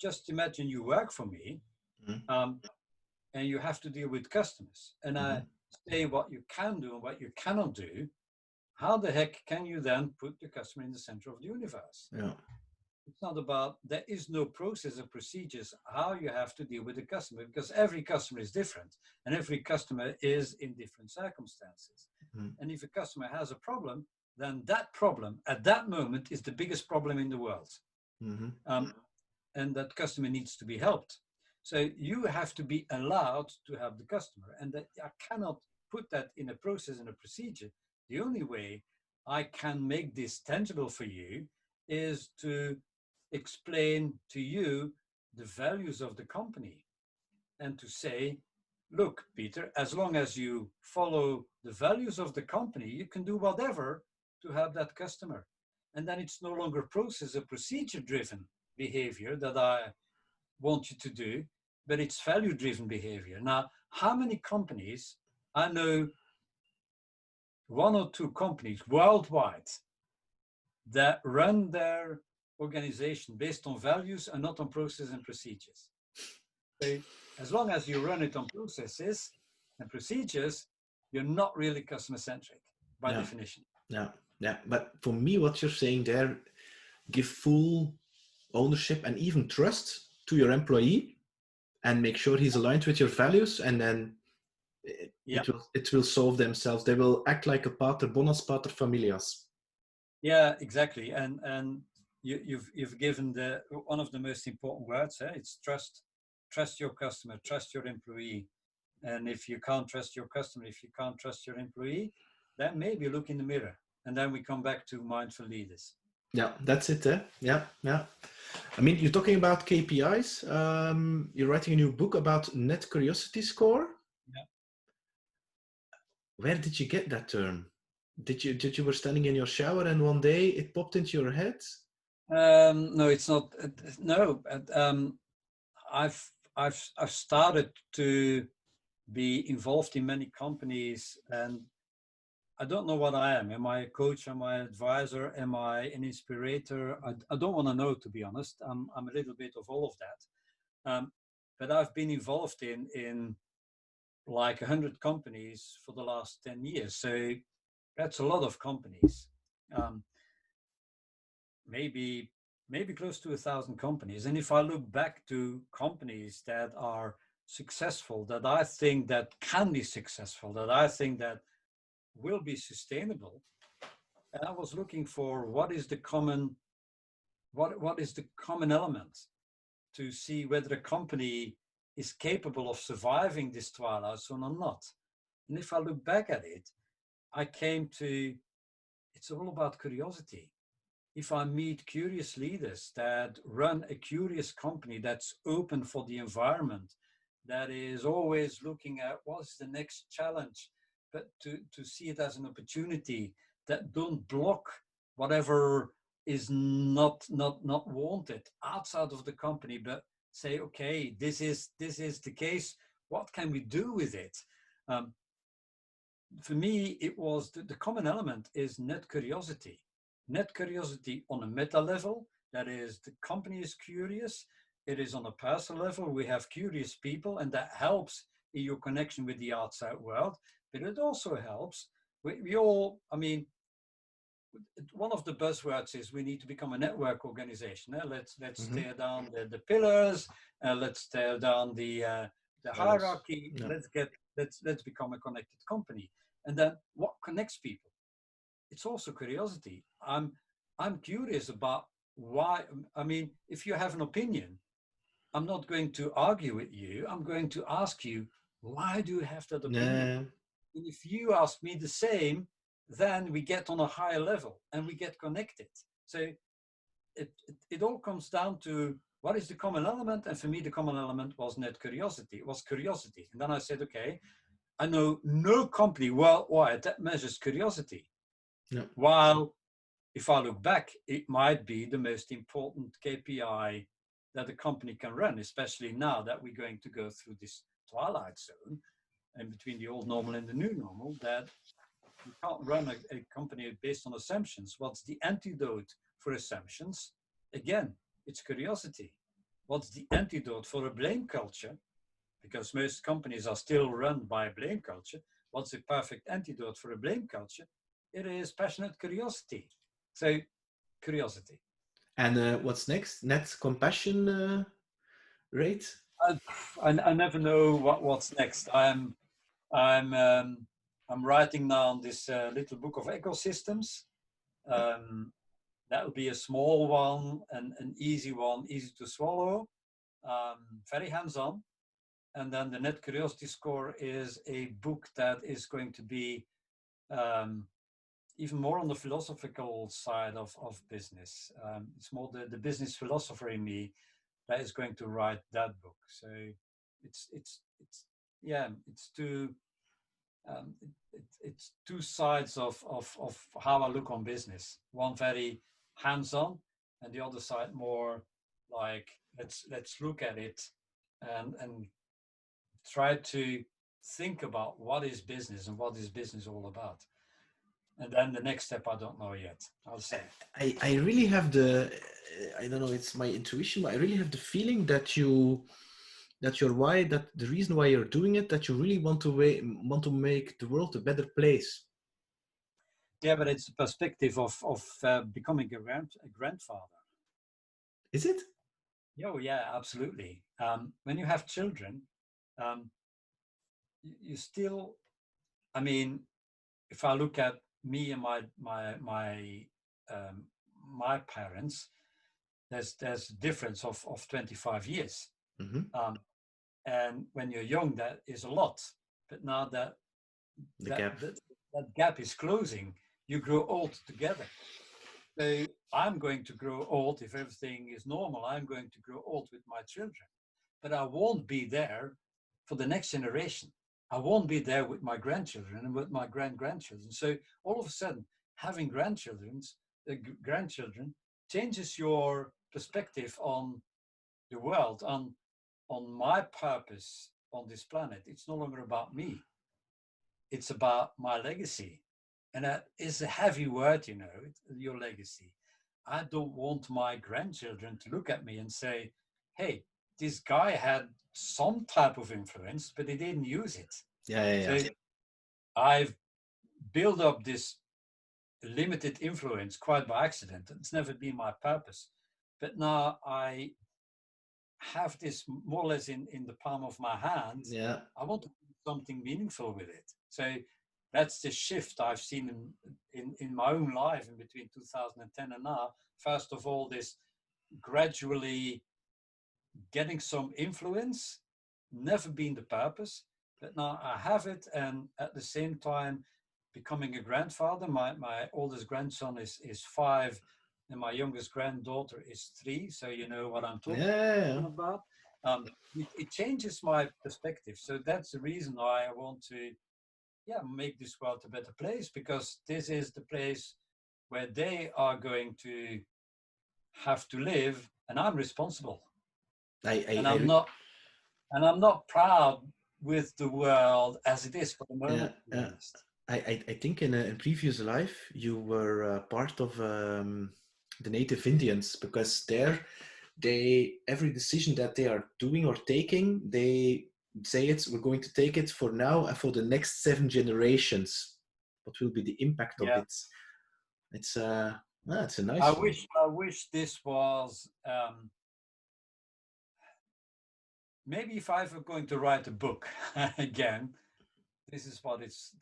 just imagine you work for me, and you have to deal with customers. And I say what you can do and what you cannot do. How the heck can you then put the customer in the center of the universe? Yeah. It's not about, there is no process or procedures how you have to deal with the customer, because every customer is different and every customer is in different circumstances. And if a customer has a problem, then that problem at that moment is the biggest problem in the world. and that customer needs to be helped. So you have to be allowed to have the customer, and that I cannot put that in a process and a procedure. The only way I can make this tangible for you is to explain to you the values of the company and to say, look, Peter, as long as you follow the values of the company, you can do whatever to have that customer. And then it's no longer process or procedure driven behavior that I want you to do, but it's value driven behavior. Now, how many companies, I know one or two companies worldwide that run their organization based on values and not on process and procedures. So as long as you run it on processes and procedures, you're not really customer centric by definition. Yeah. But for me, what you're saying there, give full ownership and even trust to your employee and make sure he's aligned with your values, and then it will solve themselves. They will act like a pater bonus, pater familias. Yeah, exactly. And you've given one of the most important words. It's trust. Trust your customer. Trust your employee. And if you can't trust your customer, if you can't trust your employee, then maybe look in the mirror. And then we come back to mindful leaders. Yeah, that's it. Yeah. I mean, you're talking about KPIs. You're writing a new book about net curiosity score. Yeah. Where did you get that term? Did you were standing in your shower and one day it popped into your head? No, it's not. No, I've started to be involved in many companies, and I don't know what I am. Am I a coach? Am I an advisor? Am I an inspirator? I don't want to know, to be honest. I'm a little bit of all of that. But I've been involved in like 100 companies for the last 10 years. So that's a lot of companies. Maybe close to 1,000 companies. And if I look back to companies that are successful, that I think that can be successful, that I think that will be sustainable, and I was looking for what is the common element to see whether a company is capable of surviving this twilight zone or not. And if I look back at it, I came to, it's all about curiosity. If I meet curious leaders that run a curious company that's open for the environment, that is always looking at what's the next challenge, but to see it as an opportunity, that don't block whatever is not wanted outside of the company, but say, okay, this is the case. What can we do with it? For me, it was the common element is net curiosity. Net curiosity on a meta level, that is, the company is curious. It is on a personal level, we have curious people, and that helps in your connection with the outside world. But it also helps. We all, I mean, one of the buzzwords is we need to become a network organization. Let's tear down the pillars. Let's tear down the hierarchy. Yeah. Let's become a connected company. And then what connects people? It's also curiosity. I'm curious about why. I mean, if you have an opinion, I'm not going to argue with you. I'm going to ask you, why do you have that opinion? And if you ask me the same, then we get on a higher level and we get connected. So it all comes down to what is the common element? And for me, the common element was net curiosity. It was curiosity. And then I said, okay, I know no company worldwide that measures curiosity. Yeah. While if I look back, it might be the most important KPI that a company can run, especially now that we're going to go through this twilight zone and between the old normal and the new normal, that you can't run a company based on assumptions. What's the antidote for assumptions? Again, it's curiosity. What's the antidote for a blame culture? Because most companies are still run by a blame culture. What's the perfect antidote for a blame culture? It is passionate curiosity. So, curiosity. And what's next? Net compassion rate? I never know what's next. I'm writing now this little book of ecosystems. That will be a small one and an easy one, easy to swallow, very hands-on. And then the Net Curiosity Score is a book that is going to be even more on the philosophical side of business. It's more the business philosopher in me that is going to write that book. So it's yeah, it's two it's two sides of how I look on business. One very hands-on, and the other side more like let's look at it and try to think about what is business and what is business all about. And then the next step, I don't know yet. I'll see. I really have the, I don't know, it's my intuition, but I really have the feeling that that the reason why you're doing it, that you really want to make the world a better place. Yeah, but it's a perspective of becoming a grandfather. Is it? Oh, yeah, absolutely. When you have children, you still, I mean, if I look at me and my parents, there's a difference of 25 years. Mm-hmm. And when you're young, that is a lot. But now that gap is closing, you grow old together. So I'm going to grow old, if everything is normal, I'm going to grow old with my children. But I won't be there for the next generation. I won't be there with my grandchildren and with my grandchildren. So all of a sudden, having grandchildren changes your perspective on the world, on my purpose on this planet. It's no longer about me. It's about my legacy. And that is a heavy word, you know, your legacy. I don't want my grandchildren to look at me and say, hey, this guy had some type of influence, but he didn't use it. Yeah. So I've built up this limited influence quite by accident. It's never been my purpose. But now I have this more or less in the palm of my hand. Yeah. I want to do something meaningful with it. So that's the shift I've seen in my own life in between 2010 and now. First of all, this gradually getting some influence, never been the purpose, but now I have it, and at the same time becoming a grandfather. My oldest grandson is 5, and my youngest granddaughter is 3. So you know what I'm talking about. It changes my perspective. So that's the reason why I want to, make this world a better place, because this is the place where they are going to have to live, and I'm responsible. I'm not proud with the world as it is for the moment. I think in a previous life you were part of the native Indians, because every decision that they are doing or taking, they say we're going to take it for now and for the next 7 generations. What will be the impact of it? It's a nice one. I wish this was maybe if I were going to write a book again, this is what this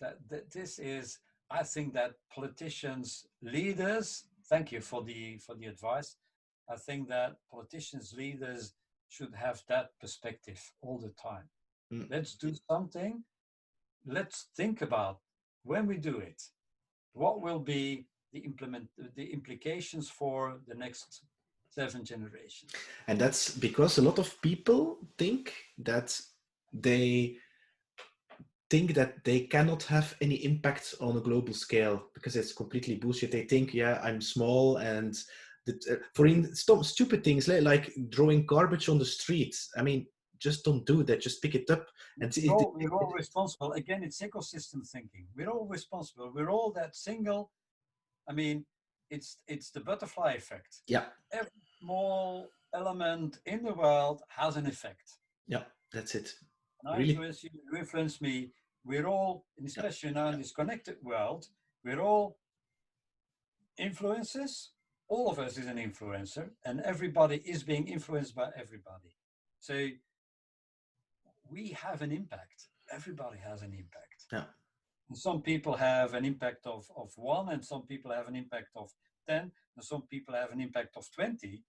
is. I think that politicians, leaders, thank you for the advice. I think that politicians, leaders should have that perspective all the time. Let's do something. Let's think about when we do it, what will be the implications for the next 7 generations. And that's because a lot of people think that they cannot have any impact on a global scale, because it's completely bullshit. They think, I'm small, and stupid things like throwing garbage on the street. I mean, just don't do that. Just pick it up. And we're all responsible. Again, it's ecosystem thinking. We're all responsible. We're all that single. I mean, it's the butterfly effect. Yeah. Every small element in the world has an effect. Yeah, that's it. And I influence you, you influence me. We're all, and especially now in this connected world, we're all influencers. All of us is an influencer, and everybody is being influenced by everybody. So we have an impact. Everybody has an impact. Yeah. And some people have an impact of 1, and some people have an impact of 10, and some people have an impact of 20,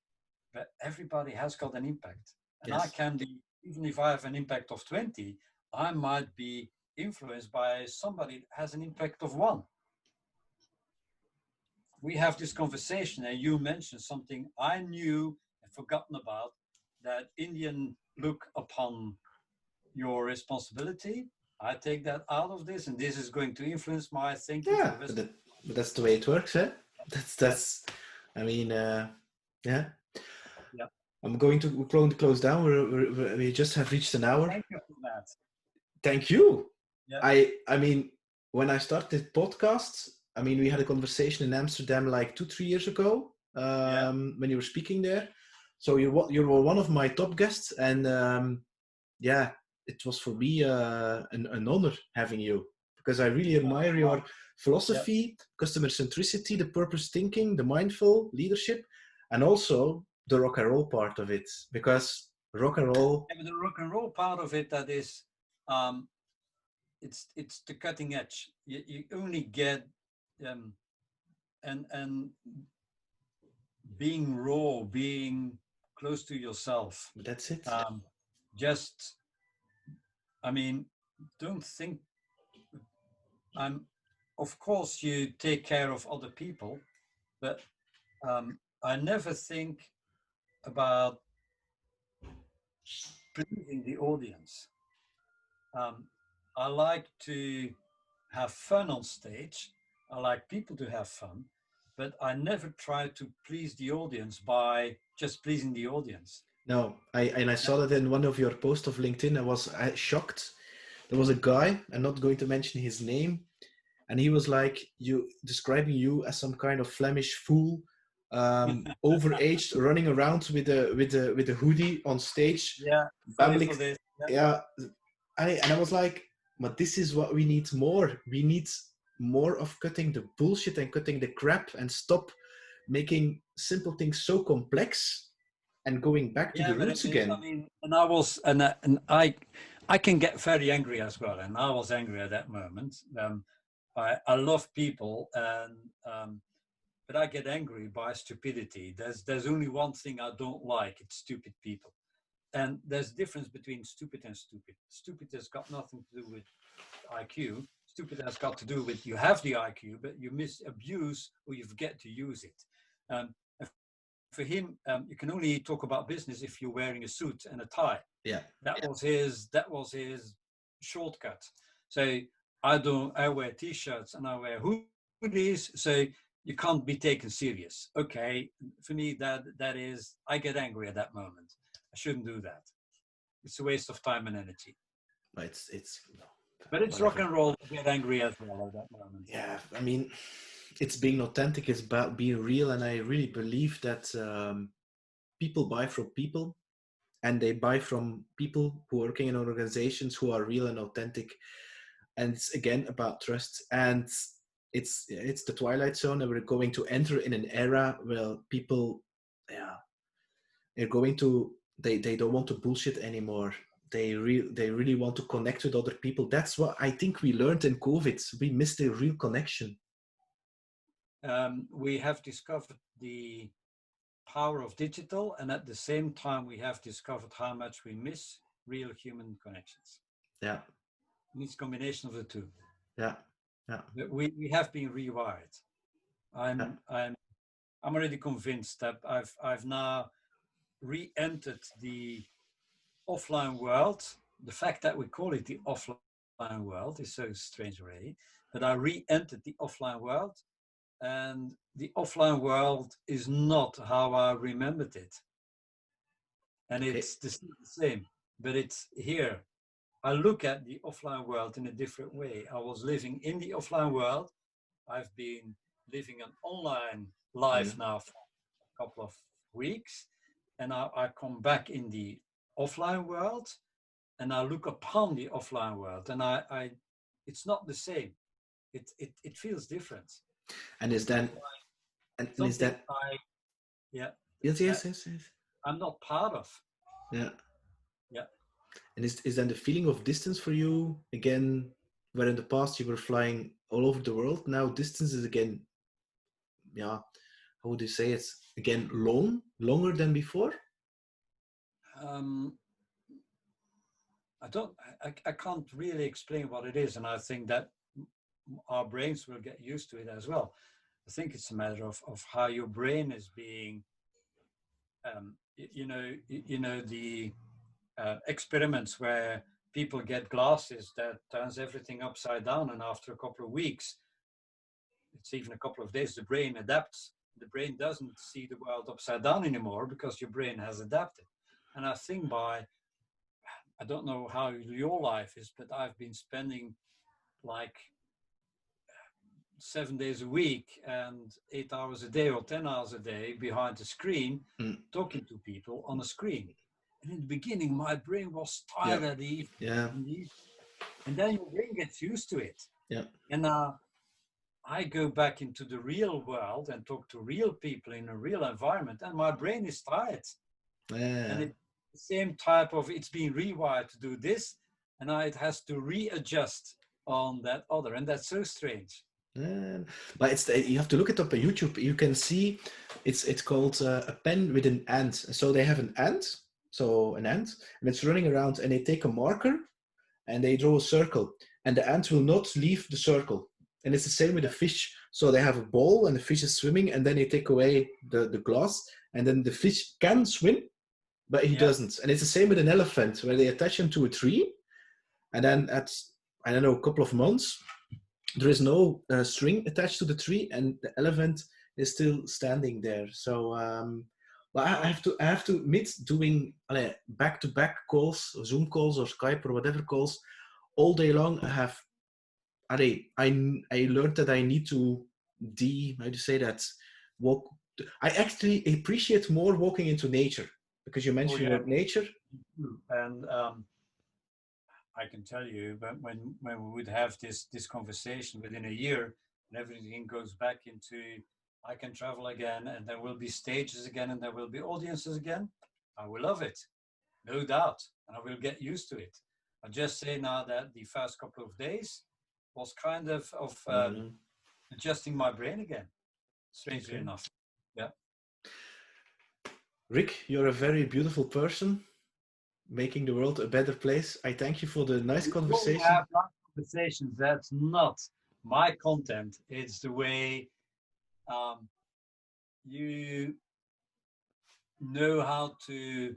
but everybody has got an impact. And I Yes. can be, even if I have an impact of 20, I might be influenced by somebody that has an impact of 1. We have this conversation and you mentioned something I knew and forgotten about, that Indian look upon your responsibility. I take that out of this and this is going to influence my thinking for Yeah, the rest but, of but that's the way it works, eh? yeah, That's. I mean, yeah. yeah. I'm going to close down. We just have reached an hour. Thank you for that. Thank you. Yeah, I mean, when I started podcasts, I mean, we had a conversation in Amsterdam like 2-3 years ago, yeah. when you were speaking there. So you were one of my top guests, and yeah, it was for me an honor having you, because I really admire your Yeah. philosophy, customer centricity, the purpose thinking, the mindful leadership, and also the rock and roll part of it. Because rock and roll, And the rock and roll part of it, that is, um, it's the cutting edge. You only get um, and being raw, being close to yourself. that's it. Um, just, I mean, don't think. Of course, you take care of other people, but I never think about pleasing the audience. Um, I like to have fun on stage. I like people to have fun, but I never try to please the audience by just pleasing the audience. No, I saw that in one of your posts of LinkedIn. I was shocked. There was a guy, I'm not going to mention his name, and he was like you describing you as some kind of Flemish fool, overaged, running around with a hoodie on stage, Yeah, sorry babbling. for this. Yeah, Yeah, I was like, but this is what we need more. We need more of cutting the bullshit and cutting the crap and stop making simple things so complex and going back to yeah, the but roots again. I mean, and I was, and I can get very angry as well, and I was angry at that moment. I love people, and but I get angry by stupidity. There's only one thing I don't like. It's stupid people. And there's a difference between stupid and stupid. Stupid has got nothing to do with IQ. Stupid has got to do with you have the IQ, but you misabuse or you forget to use it. And for him, you can only talk about business if you're wearing a suit and a tie. Yeah. That was his shortcut. So I wear t-shirts and I wear hoodies. So you can't be taken serious. Okay, for me that is, I get angry at that moment. I shouldn't do that. It's a waste of time and energy. But it's no, But it's rock whatever. and roll to get angry as well at that moment. Yeah, I mean, it's being authentic. It's about being real, and I really believe that people buy from people, and they buy from people who are working in organizations who are real and authentic. And it's again about trust. And it's the twilight zone, and we're going to enter in an era where people, yeah, they're going to they don't want to bullshit anymore. They really want to connect with other people. That's what I think we learned in COVID. We missed a real connection. We have discovered the power of digital, and at the same time, we have discovered how much we miss real human connections. Yeah, It's a combination of the two. yeah, yeah, We have been rewired. yeah. I'm already convinced that I've now re-entered the offline world. The fact that we call it the offline world is so strange already. But I re-entered the offline world, and the offline world is not how I remembered it. And Okay. it's the same, but it's here. I look at the offline world in a different way. I was living in the offline world. I've been living an online life now for a couple of weeks. And I come back in the offline world and I look upon the offline world, and it's not the same. It feels different. And is then and is Something that yeah, yes, that yes, yes, yes. I'm not part of. Yeah. Yeah. And is then the feeling of distance for you again, where in the past you were flying all over the world, now distance is again, yeah, how would you say it's again, longer than before? Um, I can't really explain what it is, and I think that our brains will get used to it as well. I think it's a matter of how your brain is being, you know, the experiments where people get glasses that turns everything upside down, and after a couple of weeks, it's even a couple of days, the brain adapts. The brain doesn't see the world upside down anymore because your brain has adapted. And I think I don't know how your life is, but I've been spending like 7 days a week and 8 hours a day or 10 hours a day behind the screen, talking to people on a screen. And in the beginning, my brain was tired at the evening. Yeah. And then your brain gets used to it. Yeah. And I go back into the real world and talk to real people in a real environment, and my brain is tired. Yeah. And it's the same type of, it's been rewired to do this, and now it has to readjust on that other, and that's so strange. But you have to look it up on YouTube. You can see it's called a pen with an ant. So they have an ant, and it's running around, and they take a marker and they draw a circle, and the ant will not leave the circle. And it's the same with the fish. So they have a ball and the fish is swimming, and then they take away the glass, and then the fish can swim, but he doesn't. And it's the same with an elephant, where they attach him to a tree, and then at, I don't know, a couple of months, there is no string attached to the tree, and the elephant is still standing there. So, but I have to admit, doing back-to-back calls, or Zoom calls, or Skype, or whatever calls, all day long, I learned that I need to how do you say that? Walk. I actually appreciate more walking into nature, because you mentioned nature. And I can tell you, but when we would have this conversation within a year, and everything goes back into, I can travel again, and there will be stages again, and there will be audiences again, I will love it, no doubt, and I will get used to it. I just say now that the first couple of days was kind of adjusting my brain again, strangely enough. Yeah. Rik, you're a very beautiful person, making the world a better place. I thank you for the nice conversation. We have nice conversations. That's not my content. It's the way you know how to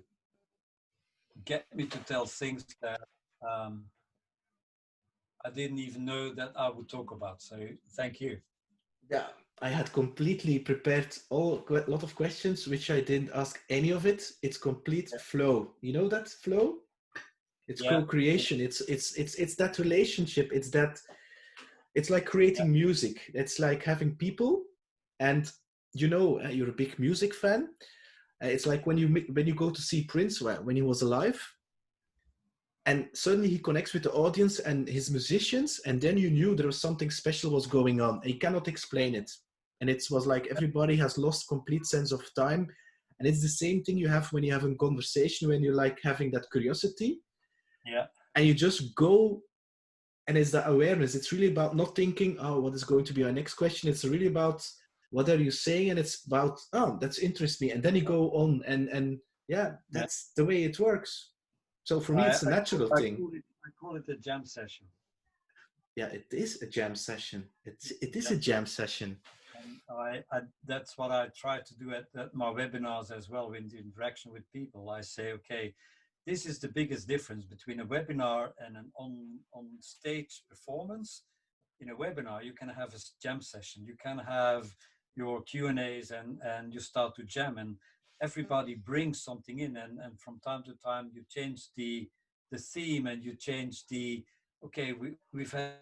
get me to tell things that I didn't even know that I would talk about. So thank you. Yeah, I had completely prepared a lot of questions, which I didn't ask any of it. It's complete flow. You know that flow? It's co-creation. It's that relationship. It's like creating music. It's like having people, and you're a big music fan. It's like when you go to see Prince when he was alive, and suddenly he connects with the audience and his musicians, and then you knew there was something special was going on, and you cannot explain it. And it was like everybody has lost complete sense of time. And it's the same thing you have when you have a conversation, when you're like having that curiosity. Yeah. And you just go, and it's that awareness. It's really about not thinking, oh, what is going to be our next question? It's really about what are you saying? And it's about, oh, that's interests me. And then you go on, and that's the way it works. So for me, it's a natural thing. I call it a jam session. Yeah, it is a jam session. It is a jam session. And that's what I try to do at my webinars as well, in the interaction with people. I say, okay, this is the biggest difference between a webinar and an on-stage performance. In a webinar, you can have a jam session. You can have your Q&As and you start to jam, and everybody brings something in, and from time to time you change the theme, and you change okay, we've had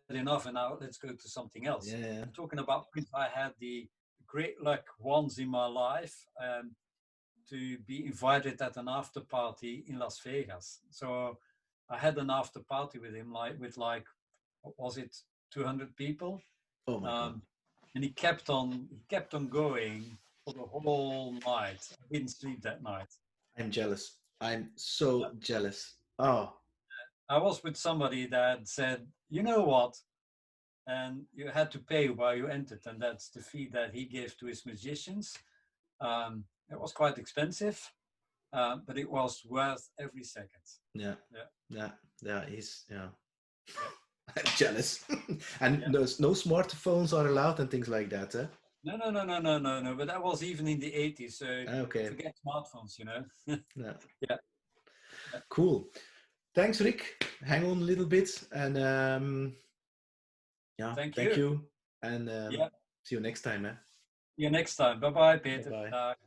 enough, and now let's go to something else. Yeah. Talking about Prince, I had the great luck once in my life to be invited at an after party in Las Vegas. So I had an after party with him, with what was it, 200 people? Oh my God. And he kept on going for the whole night. I didn't sleep that night. I'm jealous. I'm so jealous. Oh. I was with somebody that said, you know what? and you had to pay while you entered, and that's the fee that he gave to his musicians. It was quite expensive, but it was worth every second. Yeah. Yeah. Yeah. Yeah. He's, yeah. Yeah. I'm jealous. And Yeah. no smartphones are allowed and things like that, eh? No. But that was even in the 80s. So Okay. forget smartphones, you know. Yeah. Yeah. Yeah. Cool. Thanks, Rik. Hang on a little bit, and yeah, Thank thank you. you, and Yeah. see you next time, eh? See you next time. Bye bye, Bye Peter. bye. Dag.